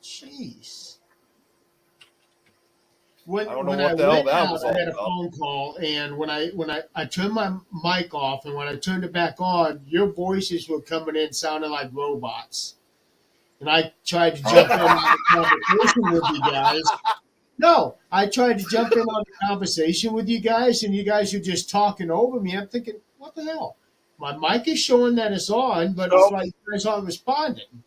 Jeez. I don't know what the hell that was all I had a about. phone call, and when I turned my mic off, and when I turned it back on, your voices were coming in sounding like robots. And I tried to jump in on the conversation with you guys. No, I tried to jump in on the conversation with you guys, and you guys are just talking over me. I'm thinking, what the hell? My mic is showing that it's on, but it's like you guys aren't responding.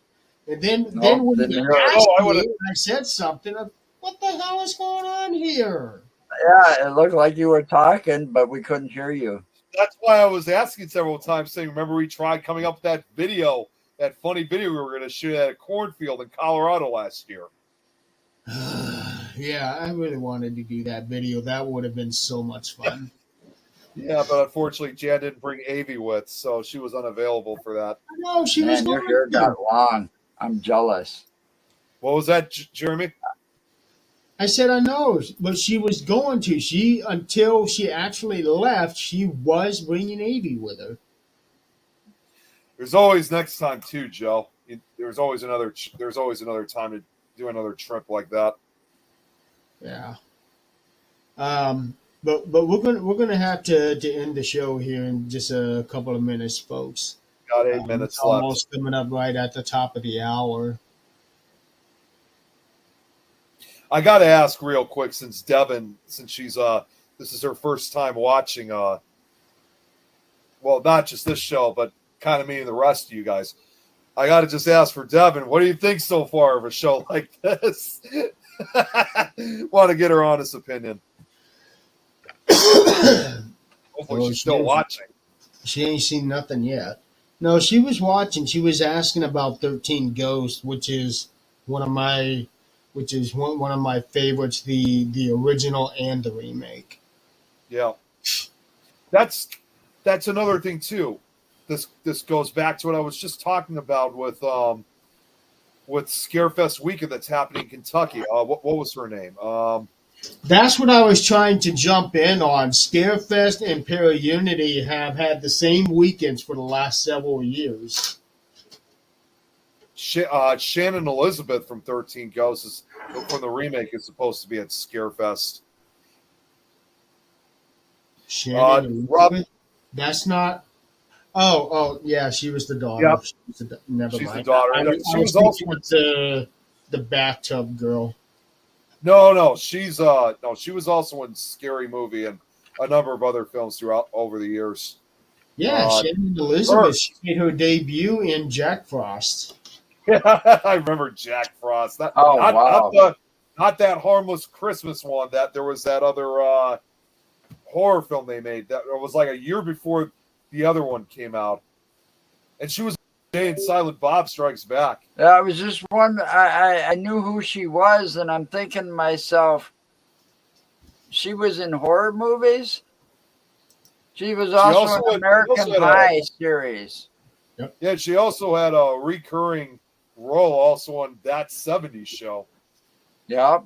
And then when you asked me, and I said something, what the hell is going on here? Yeah, it looked like you were talking, but we couldn't hear you. That's why I was asking several times, saying, remember we tried coming up with that video, that funny video we were going to shoot at a cornfield in Colorado last year. Yeah, I really wanted to do that video. That would have been so much fun. Yeah, but unfortunately, Jan didn't bring Avi with, so she was unavailable for that. No, she was your hair got long. I'm jealous. What was that, Jeremy? I said, I know, but she was going to. Until she actually left, she was bringing Avi with her. There's always next time too, Joe. There's always another time to do another trip like that. Yeah. But we're gonna have to end the show here in just a couple of minutes, folks. Got 8 minutes it's left. Almost coming up right at the top of the hour. I got to ask real quick, since Devin, she's this is her first time watching well, not just this show, but kind of me and the rest of you guys. I got to just ask for Devin, what do you think so far of a show like this? Want to get her honest opinion. Hopefully she's still watching. She ain't seen nothing yet. No, she was watching. She was asking about 13 Ghosts, which is one of my favorites, the original and the remake. Yeah. That's another thing too. this goes back to what I was just talking about with Scarefest weekend that's happening in Kentucky. What was her name? That's what I was trying to jump in on. Scarefest and Imperial Unity have had the same weekends for the last several years. Shannon Elizabeth from 13 Ghosts from the remake is supposed to be at Scarefest. Shannon Rob, Elizabeth? That's not. Oh, yeah, she was the daughter. Yep. Never She's mind. the daughter. I She was was also thinking with the bathtub girl. no, she was also in Scary Movie and a number of other films throughout over the years. Yeah, Shannon Elizabeth. She made her debut in Jack Frost. I remember Jack Frost. Not that harmless Christmas one. That there was that other horror film they made that was like a year before the other one came out, and she was in Silent Bob Strikes Back. I was just wondering. I knew who she was, and I'm thinking to myself, she was in horror movies. She was also in American Pie series. Yep. Yeah, she also had a recurring role also on That 70s Show. Yep.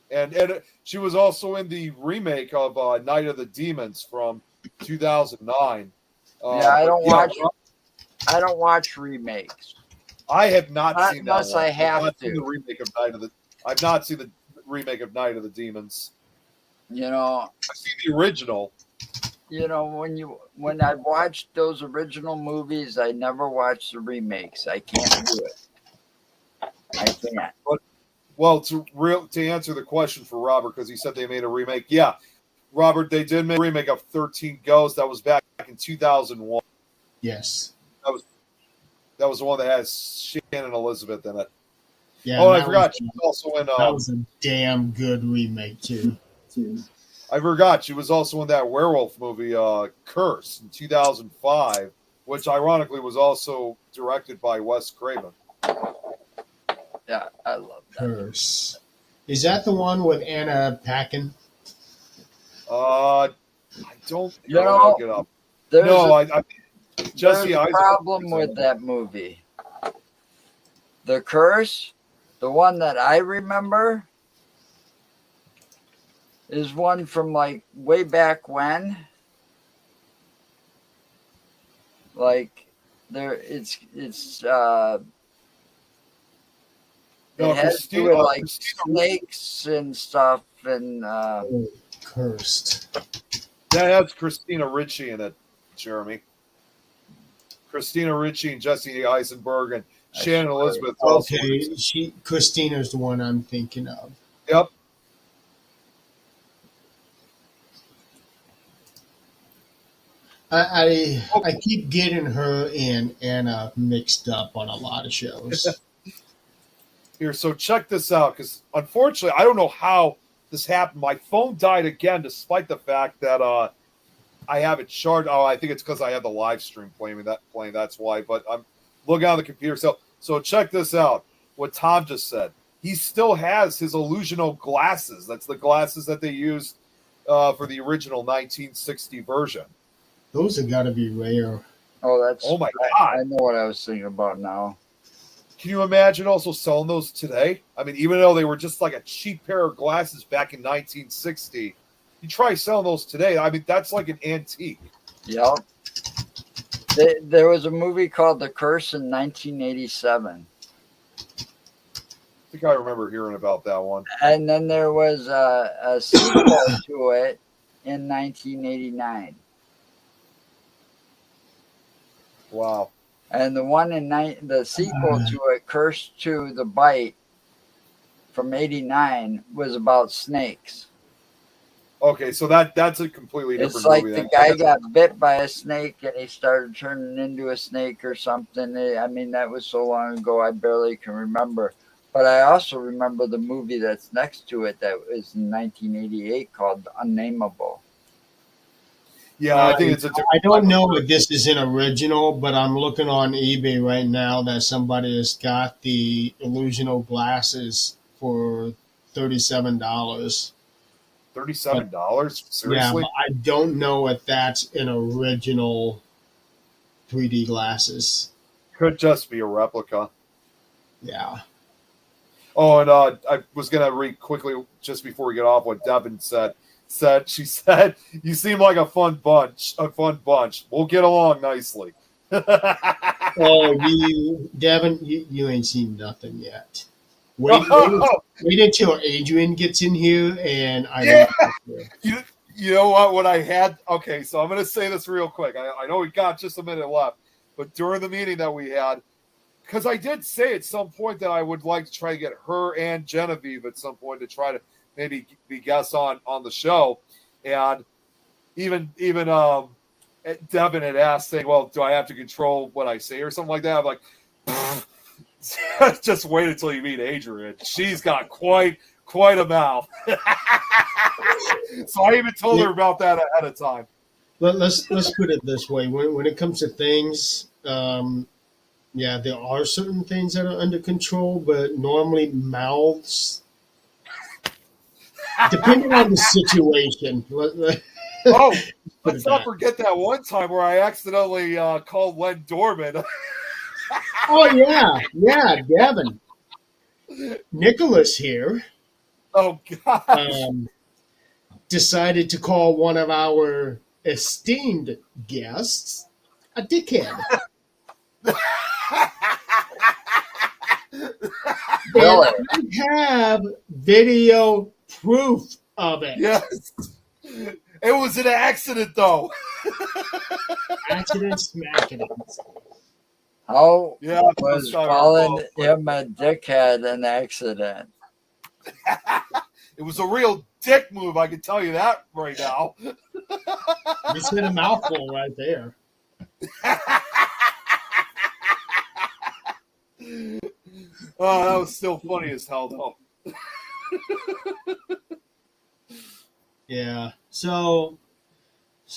And she was also in the remake of Night of the Demons from 2009. I don't watch remakes. I have not seen that unless one. I have I've not to. seen the remake of I've not seen the remake of Night of the Demons. You know, I've seen the original. You know, when I watched those original movies, I never watched the remakes. I can't do it. I can't. Well, to answer the question for Robert, because he said they made a remake. Yeah, Robert, they did make a remake of 13 Ghosts. That was back in 2001. Yes. That was the one that has Shannon Elizabeth in it. Yeah. Oh, I forgot. She was also in. That was a damn good remake too. I forgot. She was also in that werewolf movie, Curse, in 2005, which ironically was also directed by Wes Craven. Yeah, I love that. Curse. Is that the one with Anna Paquin? I don't. Look it up. Jesse there's a problem with that movie. The Curse, the one that I remember, is one from like way back when. Like it has to do with like snakes and stuff and Cursed. That has Christina Ricci in it, Jeremy. Christina Ricci and Jesse Eisenberg and Shannon Elizabeth. Okay, Christina's the one I'm thinking of. Yep. I keep getting her and Anna mixed up on a lot of shows. Here, so check this out, because unfortunately, I don't know how this happened. My phone died again, despite the fact that I have it charged. Oh, I think it's because I have the live stream playing. That's why. But I'm looking on the computer. So check this out. What Tom just said. He still has his Illusional glasses. That's the glasses that they used for the original 1960 version. Those have got to be rare. Oh my God! I know what I was thinking about now. Can you imagine also selling those today? I mean, even though they were just like a cheap pair of glasses back in 1960, you try selling those today. I mean, that's like an antique. Yep. There was a movie called The Curse in 1987. I think I remember hearing about that one. And then there was a sequel to it in 1989. Wow. And the one the sequel to it, Curse to the Bite, from '89, was about snakes. Okay, so that's a completely different It's like movie. The guy got bit by a snake and he started turning into a snake or something. I mean, that was so long ago, I barely can remember. But I also remember the movie that's next to it that was in 1988 called Unnameable. Yeah, I think it's a. I don't know if this is an original, but I'm looking on eBay right now that somebody has got the Illusional glasses for $37. $37? Yeah, Seriously? but I don't know if that's an original 3D glasses. Could just be a replica. Yeah. Oh, and I was gonna read quickly just before we get off what Devin said. She said, "You seem like a fun bunch. We'll get along nicely." Oh, Devin, you ain't seen nothing yet. Wait until Adrian gets in here and I. Yeah. You know what? When I had so I'm gonna say this real quick. I know we got just a minute left, but during the meeting that we had, because I did say at some point that I would like to try to get her and Genevieve at some point to try to maybe be guests on the show, and even Devin had asked, saying, "Well, do I have to control what I say or something like that?" I'm like, just wait until you meet Adrian. She's got quite a mouth. So I even told her about that ahead of time. Let's put it this way: when it comes to things, yeah, there are certain things that are under control, but normally mouths, depending on the situation. Oh, let's not forget that one time where I accidentally called Len Dorman. Oh yeah, Devin. Nicholas here. Oh God. Decided to call one of our esteemed guests a dickhead. Really? And I have video proof of it. Yes. It was an accident, though. Accidents, accidents. How Yeah, was calling him a dickhead an accident? It was a real dick move, I can tell you that right now. You said a mouthful right there. Oh, that was still funny as hell, though. Yeah. So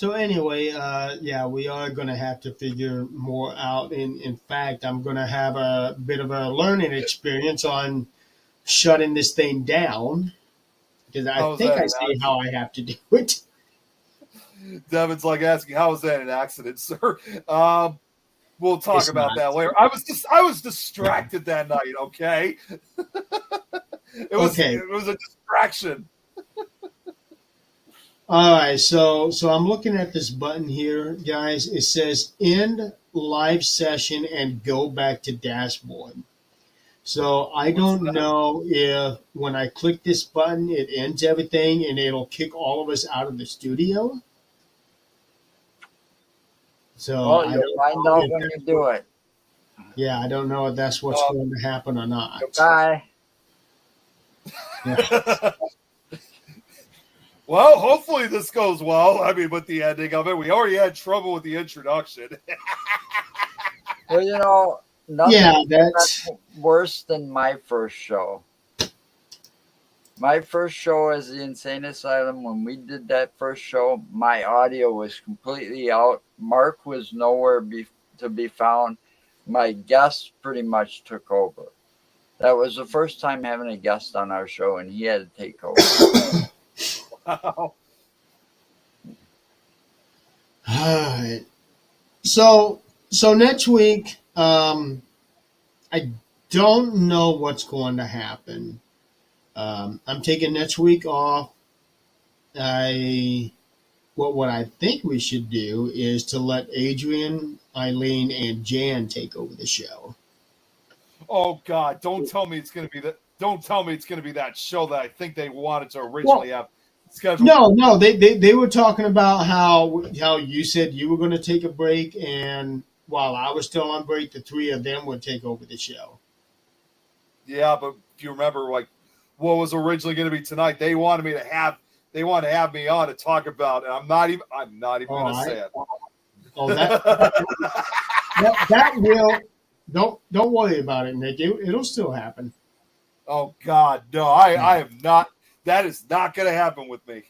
anyway, yeah, we are going to have to figure more out. In fact, I'm going to have a bit of a learning experience on shutting this thing down because I think I see how I have to do it. Devin's like asking, "How was that an accident, sir?" We'll talk It's about not. that later. I was distracted that night. Okay. It was a distraction. All right, so I'm looking at this button here, guys. It says end live session and go back to dashboard. So I don't know if when I click this button, it ends everything and it'll kick all of us out of the studio. So Well, you'll find out when you do it. Yeah, I don't know if that's what's going to happen or not. Bye. Yeah. Well, hopefully this goes well. I mean, with the ending of it, we already had trouble with the introduction. Well, you know, nothing Yeah, that's worse than my first show. My first show as the Insane Asylum, when we did that first show, my audio was completely out. Mark was nowhere to be found. My guest pretty much took over. That was the first time having a guest on our show, and he had to take over. all right. So next week, I don't know what's going to happen. I'm taking next week off. What I think we should do is to let Adrian, Eileen, and Jan take over the show. Oh God! Don't tell me it's going to be that. Don't tell me it's going to be that show that I think they wanted to originally have scheduled. No. They were talking about how you said you were going to take a break, and while I was still on break, the three of them would take over the show. Yeah, but if you remember, like what was originally going to be tonight, they wanted to have me on to talk about, and I'm not even going to say it. Oh, that will. Don't worry about it, Nick. It'll still happen. Oh God, no! I am not. That is not going to happen with me.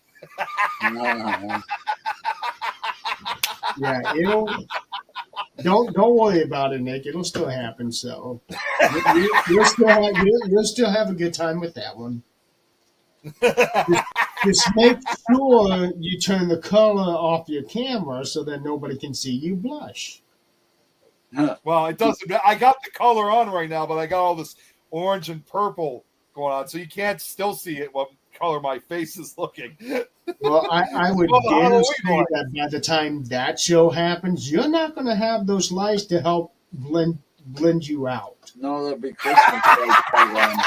Yeah, it'll. Don't worry about it, Nick. It'll still happen. So you'll still have a good time with that one. Just make sure you turn the color off your camera so that nobody can see you blush. Well, it doesn't. I got the color on right now, but I got all this orange and purple going on, so you can't still see it. What color my face is looking? Well, I would Well, the dare Halloween say one. that by the time that show happens, you're not going to have those lights to help blend you out. No, there'll be Christmas lights by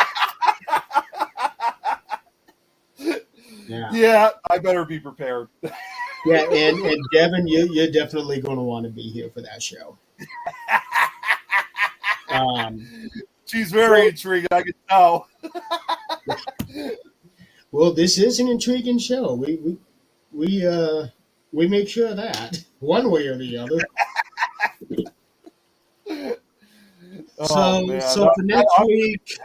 then. Yeah, Yeah, I better be prepared. yeah, and Devin, you're definitely going to want to be here for that show. She's very intrigued. I can tell. Well, this is an intriguing show. We make sure of that one way or the other. Oh, man. So for next week,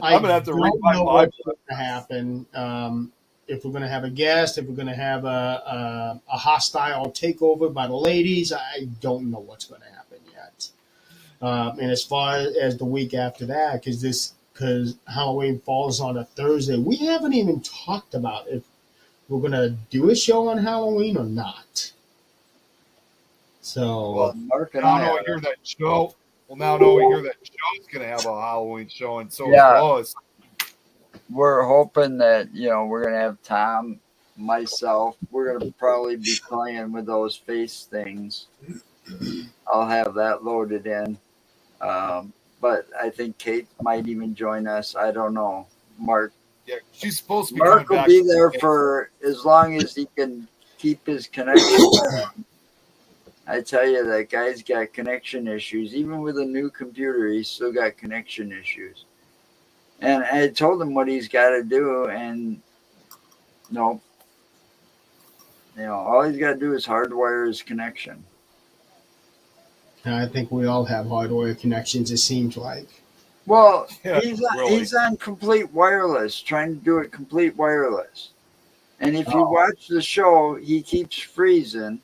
I'm gonna have to read don't my know Bible. what's going to happen. If we're going to have a guest, if we're going to have a hostile takeover by the ladies, I don't know what's going to happen yet. And as far as the week after that, because Halloween falls on a Thursday, we haven't even talked about if we're going to do a show on Halloween or not. So, Well, Mark and Now I know we are. hear that show. Well, now know we hear that show's gonna have a Halloween show, and so Yeah. is Lois. We're hoping that we're gonna have Tom, myself. We're gonna probably be playing with those face things. I'll have that loaded in. But I think Kate might even join us. I don't know. Mark Yeah, she's supposed to be Mark coming will back. be there for as long as he can keep his connection. I tell you, that guy's got connection issues. Even with a new computer, he's still got connection issues. And I told him what he's got to do, and no. All he's got to do is hardwire his connection. I think we all have hardware connections, it seems like. Well, Yeah, really. he's on complete wireless, trying to do it complete wireless. And if you Oh. watch the show, he keeps freezing.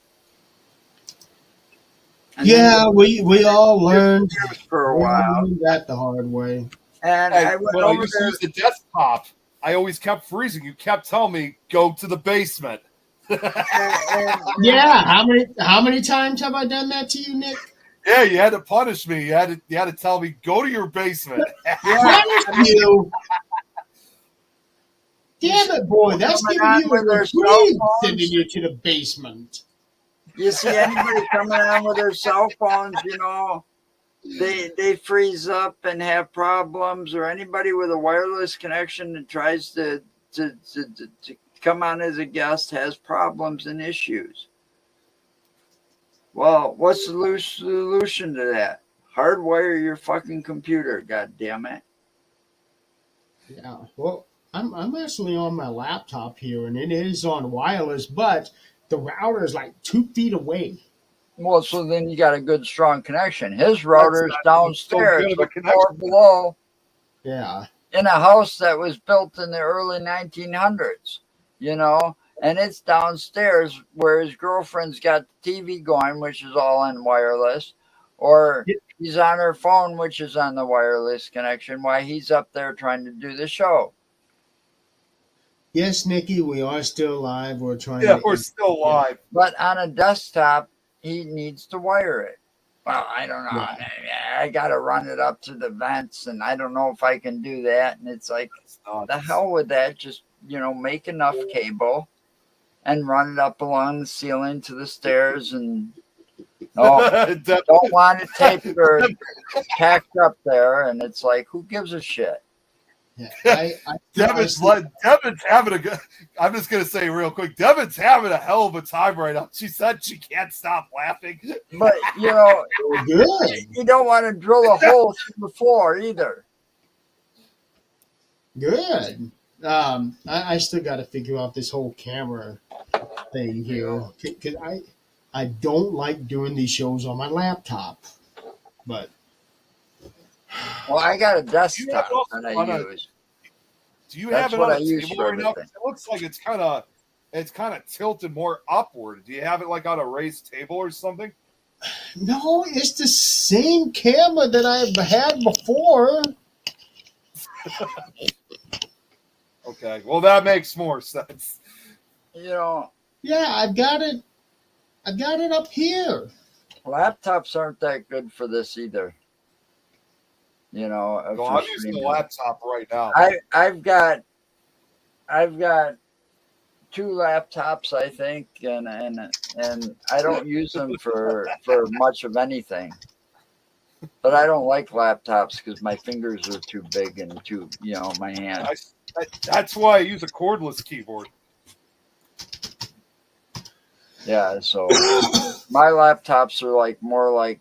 And Yeah, then we all learned for a while. that the hard way. And Hey, I went when I over used to there. use the desktop, I always kept freezing. You kept telling me go to the basement. And Yeah, how many times have I done that to you, Nick? Yeah, you had to punish me. You had to tell me go to your basement. yeah, Punish you. Damn it, boy! That's Coming giving on you with a their reprieve, cell phones. sending you to the basement. you see anybody coming on with their cell phones, they freeze up and have problems, or anybody with a wireless connection that tries to come on as a guest has problems and issues. Well, what's the solution to that? Hardwire your fucking computer, god damn it. Yeah. Well, I'm actually on my laptop here, and it is on wireless, but the router is like 2 feet away. Well, so then you got a good strong connection. His router's not downstairs, so good of a the connection. floor below, Yeah. in a house that was built in the early 1900s, and it's downstairs where his girlfriend's got the TV going, which is all on wireless, or he's on her phone, which is on the wireless connection, while he's up there trying to do the show. Yes, Nikki, we are still live. We're trying Yeah, to. we're still live. But on a desktop, he needs to wire it. Well, I don't know. Yeah. I got to run it up to the vents, and I don't know if I can do that. And it's like, the hell with that. Just, make enough cable and run it up along the ceiling to the stairs. And don't want it taped or packed up there. And it's like, who gives a shit? Yeah. Devin's having a good. I'm just gonna say real quick. Devin's having a hell of a time right now. She said she can't stop laughing. But, Good. you don't want to drill a hole through the floor either. Good. I still got to figure out this whole camera thing here because I don't like doing these shows on my laptop, but Well, I got a desktop also that I wanna- use. Do you That's have it what on I a use table for right now? everything. It looks like it's kind of tilted more upward. Do you have it like on a raised table or something? no, it's the same camera that I've had before. Okay, well that makes more sense. Yeah, I've got it up here. laptops aren't that good for this either. You know, No, for I'm using a streaming. laptop right now. I've got 2 laptops, I think, and I don't use them for much of anything. But I don't like laptops because my fingers are too big and too, you know, my hand. That's why I use a cordless keyboard. Yeah, so my laptops are like more like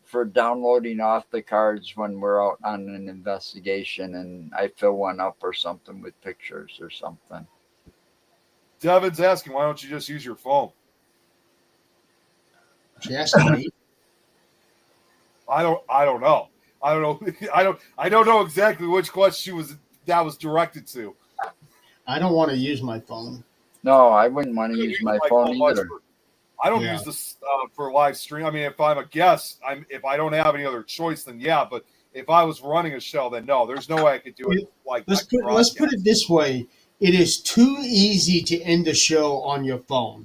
for downloading off the cards when we're out on an investigation and I fill one up or something with pictures or something. Devin's asking, why don't you just use your phone? She asking me. I don't know. I don't know. I don't know exactly which question that was directed to. I don't want to use my phone. No, I wouldn't want to use my phone either. I don't use this for live stream. I mean, if I'm a guest, if I don't have any other choice, then yeah. But if I was running a show, then no. There's no way I could do it. Like let's put it this way: it is too easy to end the show on your phone.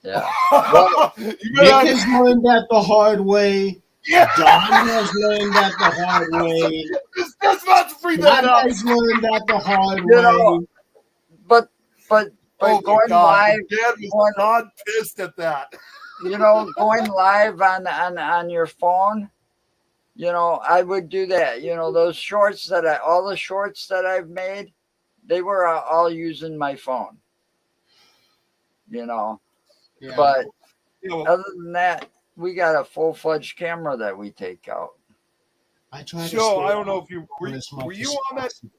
Yeah. Well, Nick has learned that the hard way. Yeah. Don has learned that the hard way. That's not to bring that up. Has learned that the hard You know, way. but Oh going God, live, Dad was not pissed at that. you know, going live on your phone, you know, I would do that. You know, all the shorts that I've made, they were all using my phone. You know, Yeah. but You know, other than that, we got a full-fledged camera that we take out. I try to Joe, stay I don't know out if you on as much were you as on that. possible.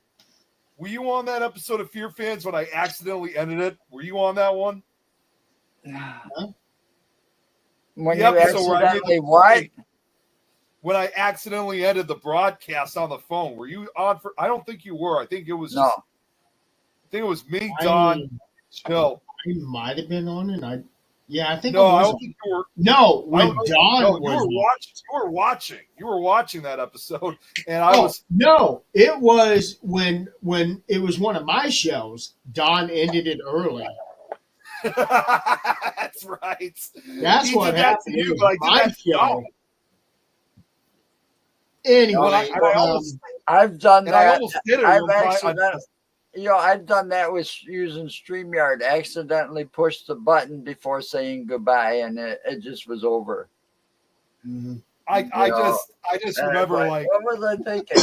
Were you on that episode of Fear Fans when I accidentally ended it? Were you on that one? When The you episode where I did accidentally the- what? When I accidentally ended the broadcast on the phone, were you on for? I don't think you were. I think it was. No. I think it was me, Don, Jill. I might have been on it. I think No, it I was. don't think you were. No, when No, Don you was. were watching. You were watching. You were watching that episode, and I Oh, was. no, it was when it was one of my shows. Don ended it early. That's right. That's He what did that happened. to It you, was but I did my that to show. Don. Anyway, And I almost, I've done and I that. almost did it. I've one time. accidentally, you know, I've done that with using StreamYard. Accidentally pushed the button before saying goodbye, and it just was over. mhm. I No. just And remember I'm like. what was I thinking?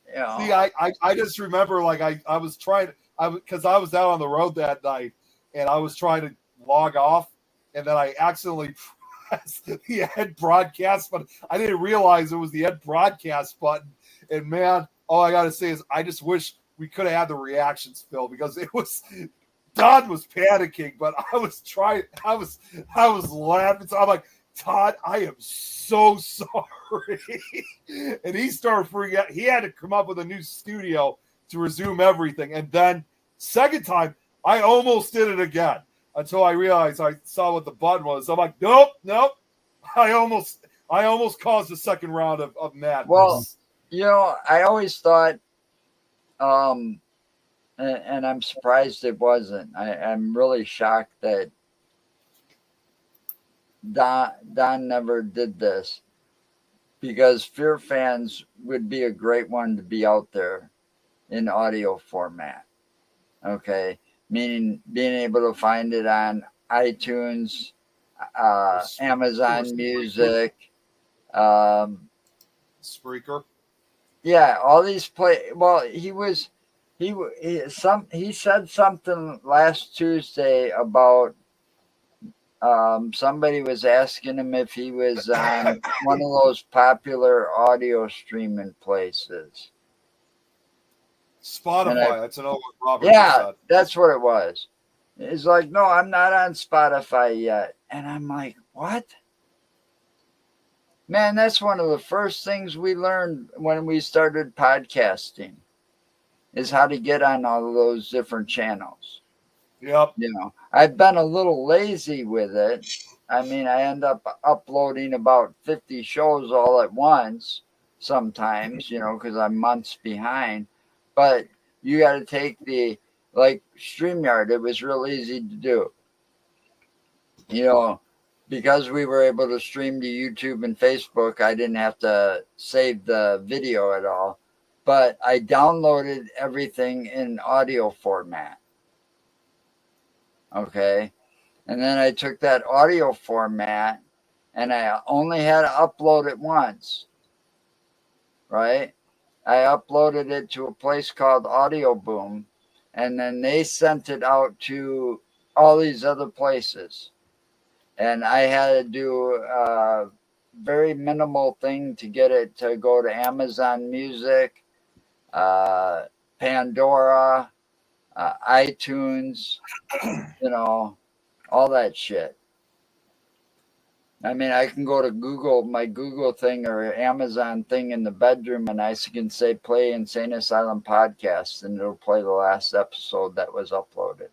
You know, See, I just remember like I was trying because I was out on the road that night and I was trying to log off and then I accidentally pressed the end broadcast button. I didn't realize it was the end broadcast button. And man, all I gotta say is I just wish we could have had the reactions, Phil, because it was Don was panicking, but I was laughing. So I'm like, Todd, I am so sorry. And he started freaking out. He had to come up with a new studio to resume everything. And then, second time, I almost did it again until I realized I saw what the button was. I'm like, nope. I almost caused a second round of madness. Well, you know, I always thought, and I'm surprised it wasn't. I'm really shocked that Don never did this, because Fear Fans would be a great one to be out there in audio format. Okay, meaning being able to find it on iTunes, Amazon Music, Spreaker. yeah, all these play. Well, he said something last Tuesday about somebody was asking him if he was on one of those popular audio streaming places. Spotify. That's another one Robert Yeah, said. that's what it was. He's like, no, I'm not on Spotify yet. And I'm like, what? Man, that's one of the first things we learned when we started podcasting, is how to get on all of those different channels. Yep. You know, I've been a little lazy with it. I mean, I end up uploading about 50 shows all at once sometimes, you know, because I'm months behind. But you got to take like StreamYard, it was real easy to do. You know, because we were able to stream to YouTube and Facebook, I didn't have to save the video at all. But I downloaded everything in audio format. Okay. And then I took that audio format and I only had to upload it once. Right? I uploaded it to a place called Audio Boom, and then they sent it out to all these other places. And I had to do a very minimal thing to get it to go to Amazon Music, Pandora, iTunes, all that shit. I mean, I can go to Google, my Google thing or Amazon thing in the bedroom, and I can say play Insane Asylum podcast, and it'll play the last episode that was uploaded.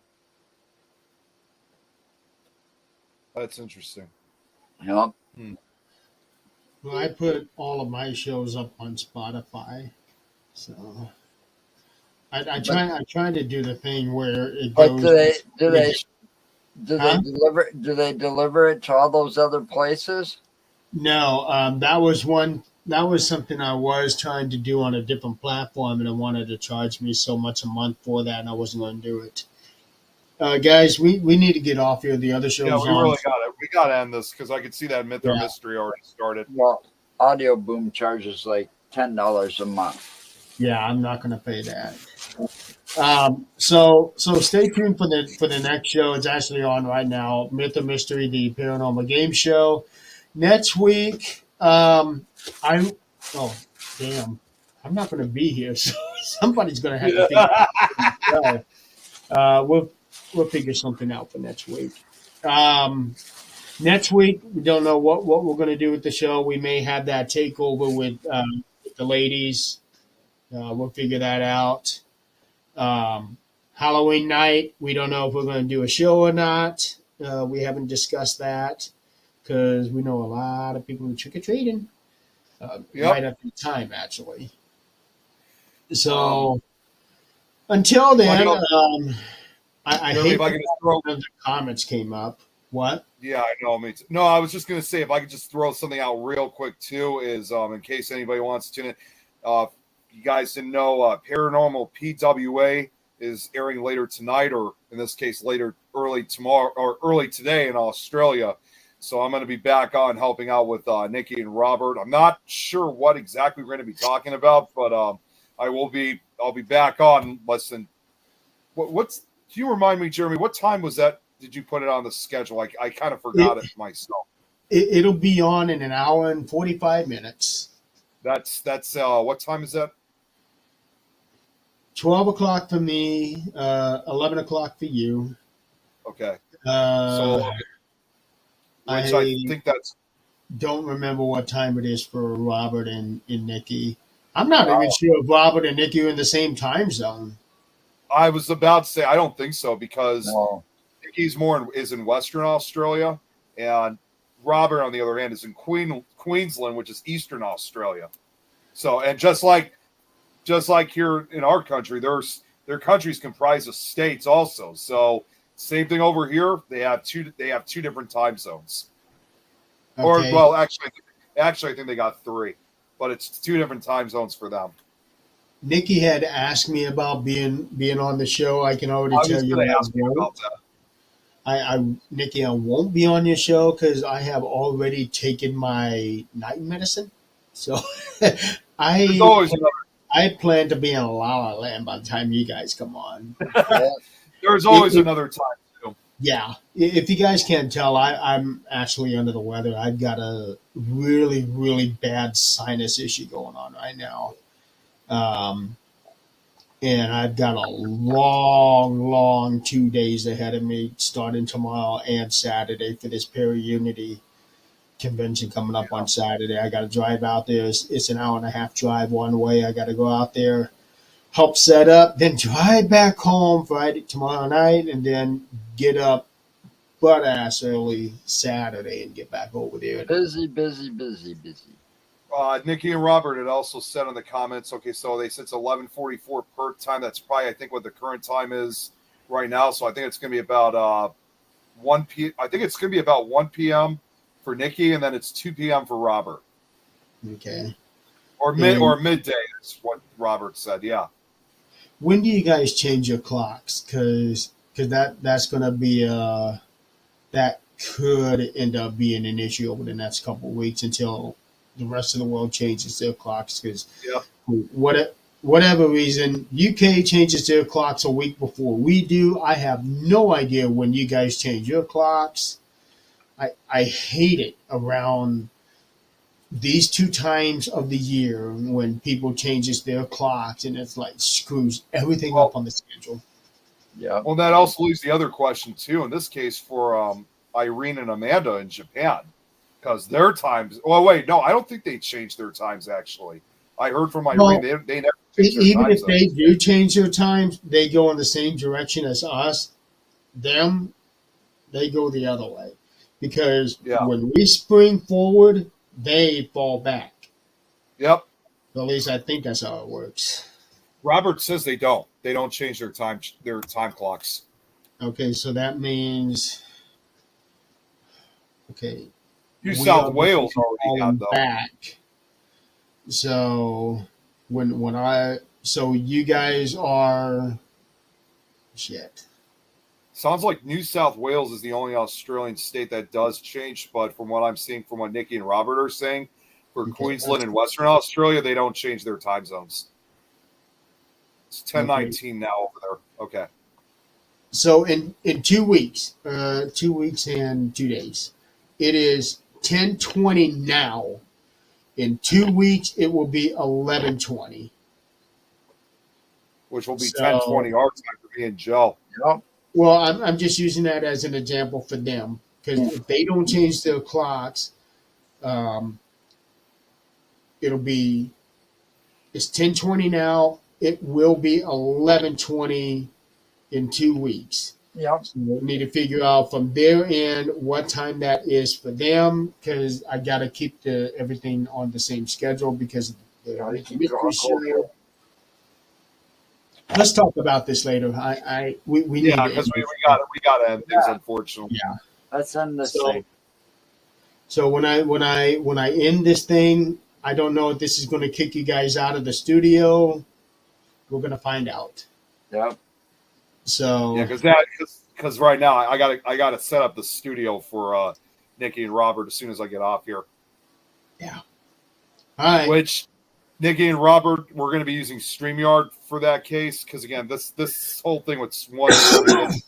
That's interesting. Yep. Well, I put all of my shows up on Spotify, so I try to do the thing where it But goes. do they deliver it to all those other places? No, that was one. That was something I was trying to do on a different platform, and it wanted to charge me so much a month for that, and I wasn't going to do it. Guys, we need to get off here. The other shows. Yeah, we really got it. We got to end this because I could see that Myth or Yeah. Mystery already started. Well, Audio Boom charges like $10 a month. Yeah, I'm not going to pay that. So stay tuned for the next show. It's actually on right now. Myth or Mystery, the paranormal game show. Next week, I'm not going to be here, so somebody's going to have to think. We'll figure something out for next week. Next week, we don't know what we're going to do with the show. We may have that takeover with the ladies. We'll figure that out. Halloween night, we don't know if we're going to do a show or not. We haven't discussed that because we know a lot of people who trick-or-treating right at the time, actually. So until then, I hate if I can just throw. the comments came up. What? Yeah, I know. Me too. No, I was just going to say, if I could just throw something out real quick, too, is in case anybody wants to tune in. You guys didn't know Paranormal PWA is airing later tonight, or in this case, early tomorrow or early today in Australia. So I'm going to be back on helping out with Nikki and Robert. I'm not sure what exactly we're going to be talking about, but I'll be back on less than what's. Can you remind me, Jeremy, what time was that? Did you put it on the schedule? I kind of forgot it myself. It'll be on in an hour and 45 minutes. That's what time is that? 12 o'clock for me, 11 o'clock for you. Okay. I I think that's. don't remember what time it is for Robert and Nikki. I'm not even sure if Robert and Nikki are in the same time zone. I was about to say I don't think so because No. Nikki's is in Western Australia, and Robert, on the other hand, is in Queensland, which is Eastern Australia. So, and just like here in our country, their countries comprise of states also. So, same thing over here. They have two different time zones. Okay. Or well, actually, I think they got three, but it's two different time zones for them. Nikki had asked me about being on the show. I can already I was tell you going that to ask you about that. Nikki, I won't be on your show because I have already taken my night medicine. So There's always I plan to be in La La Land by the time you guys come on. there's always another time too. Yeah, if you guys can't tell, I'm actually under the weather. I've got a really, really bad sinus issue going on right now. And I've got a long 2 days ahead of me, starting tomorrow and Saturday for this Unity convention coming up on Saturday. I got to drive out there. It's an hour and a half drive one way. I got to go out there, help set up, then drive back home tomorrow night, and then get up butt ass early Saturday and get back over there. Busy. Nikki and Robert had also said in the comments, okay, so they said it's 11:44 Perth time. That's probably, I think, what the current time is right now. So I think it's going to be about 1 p.m. for Nikki, and then it's 2 p.m. for Robert. Okay. Or midday is what Robert said. Yeah. When do you guys change your clocks? Because that's going to be that could end up being an issue over the next couple of weeks until the rest of the world changes their clocks. Because whatever reason, UK changes their clocks a week before we do. I have no idea when you guys change your clocks. I hate it around these two times of the year when people changes their clocks, and it's like screws everything up on the schedule. Yeah. Well, that also leaves the other question too. In this case, for Irene and Amanda in Japan, because their times. Well, wait, no, I don't think they changed their times. Actually, I heard from Irene they never changed their Even times. if they do change their times, they go in the same direction as us. Them, they go the other way, because when we spring forward, they fall back. Yep. At least I think that's how it works. Robert says they don't. They don't change their time clocks. Okay, so that means New South Wales already had though. Back. So so you guys are shit. Sounds like New South Wales is the only Australian state that does change, but from what I'm seeing, from what Nikki and Robert are saying, for Queensland and Western Australia, they don't change their time zones. It's 10:19 now over there. Okay. So in 2 weeks, 2 weeks and 2 days, it is 10:20 now. In 2 weeks, it will be 11:20. Which will be 10:20 our time for me and Joe. Yep. Well, I'm just using that as an example for them, because if they don't change their clocks, it's 10:20 now. It will be 11:20 in 2 weeks. Yep. So we need to figure out from their end what time that is for them, because I got to keep everything on the same schedule because Let's talk about this later. We need because we got to end things, unfortunately. Yeah. Let's end this thing. So when I end this thing, I don't know if this is going to kick you guys out of the studio. We're going to find out. Yep. So because right now I gotta set up the studio for Nikki and Robert as soon as I get off here. Yeah. All right. Which Nikki and Robert, we're going to be using StreamYard for that case, because again, this whole thing with one is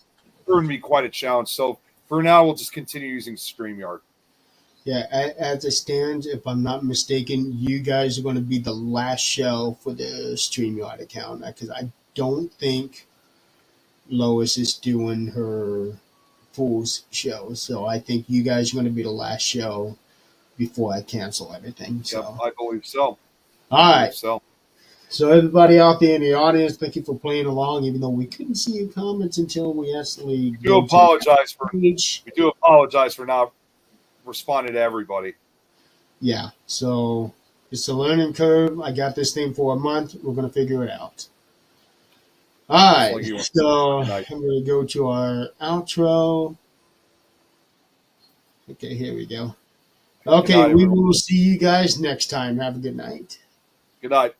going to be quite a challenge. So for now, we'll just continue using StreamYard. Yeah, as it stands, if I'm not mistaken, you guys are going to be the last show for the StreamYard account, because I don't think Lois is doing her Fool's show. So I think you guys are going to be the last show before I cancel everything. So. Yep, I believe so. All right. So everybody out there in the audience, thank you for playing along, even though we couldn't see your comments until we actually. We do apologize for not responding to everybody. Yeah. So it's a learning curve. I got this thing for a month. We're going to figure it out. All right. So I'm going to go to our outro. Okay, here we go. Okay, we will see you guys next time. Have a good night. Good night.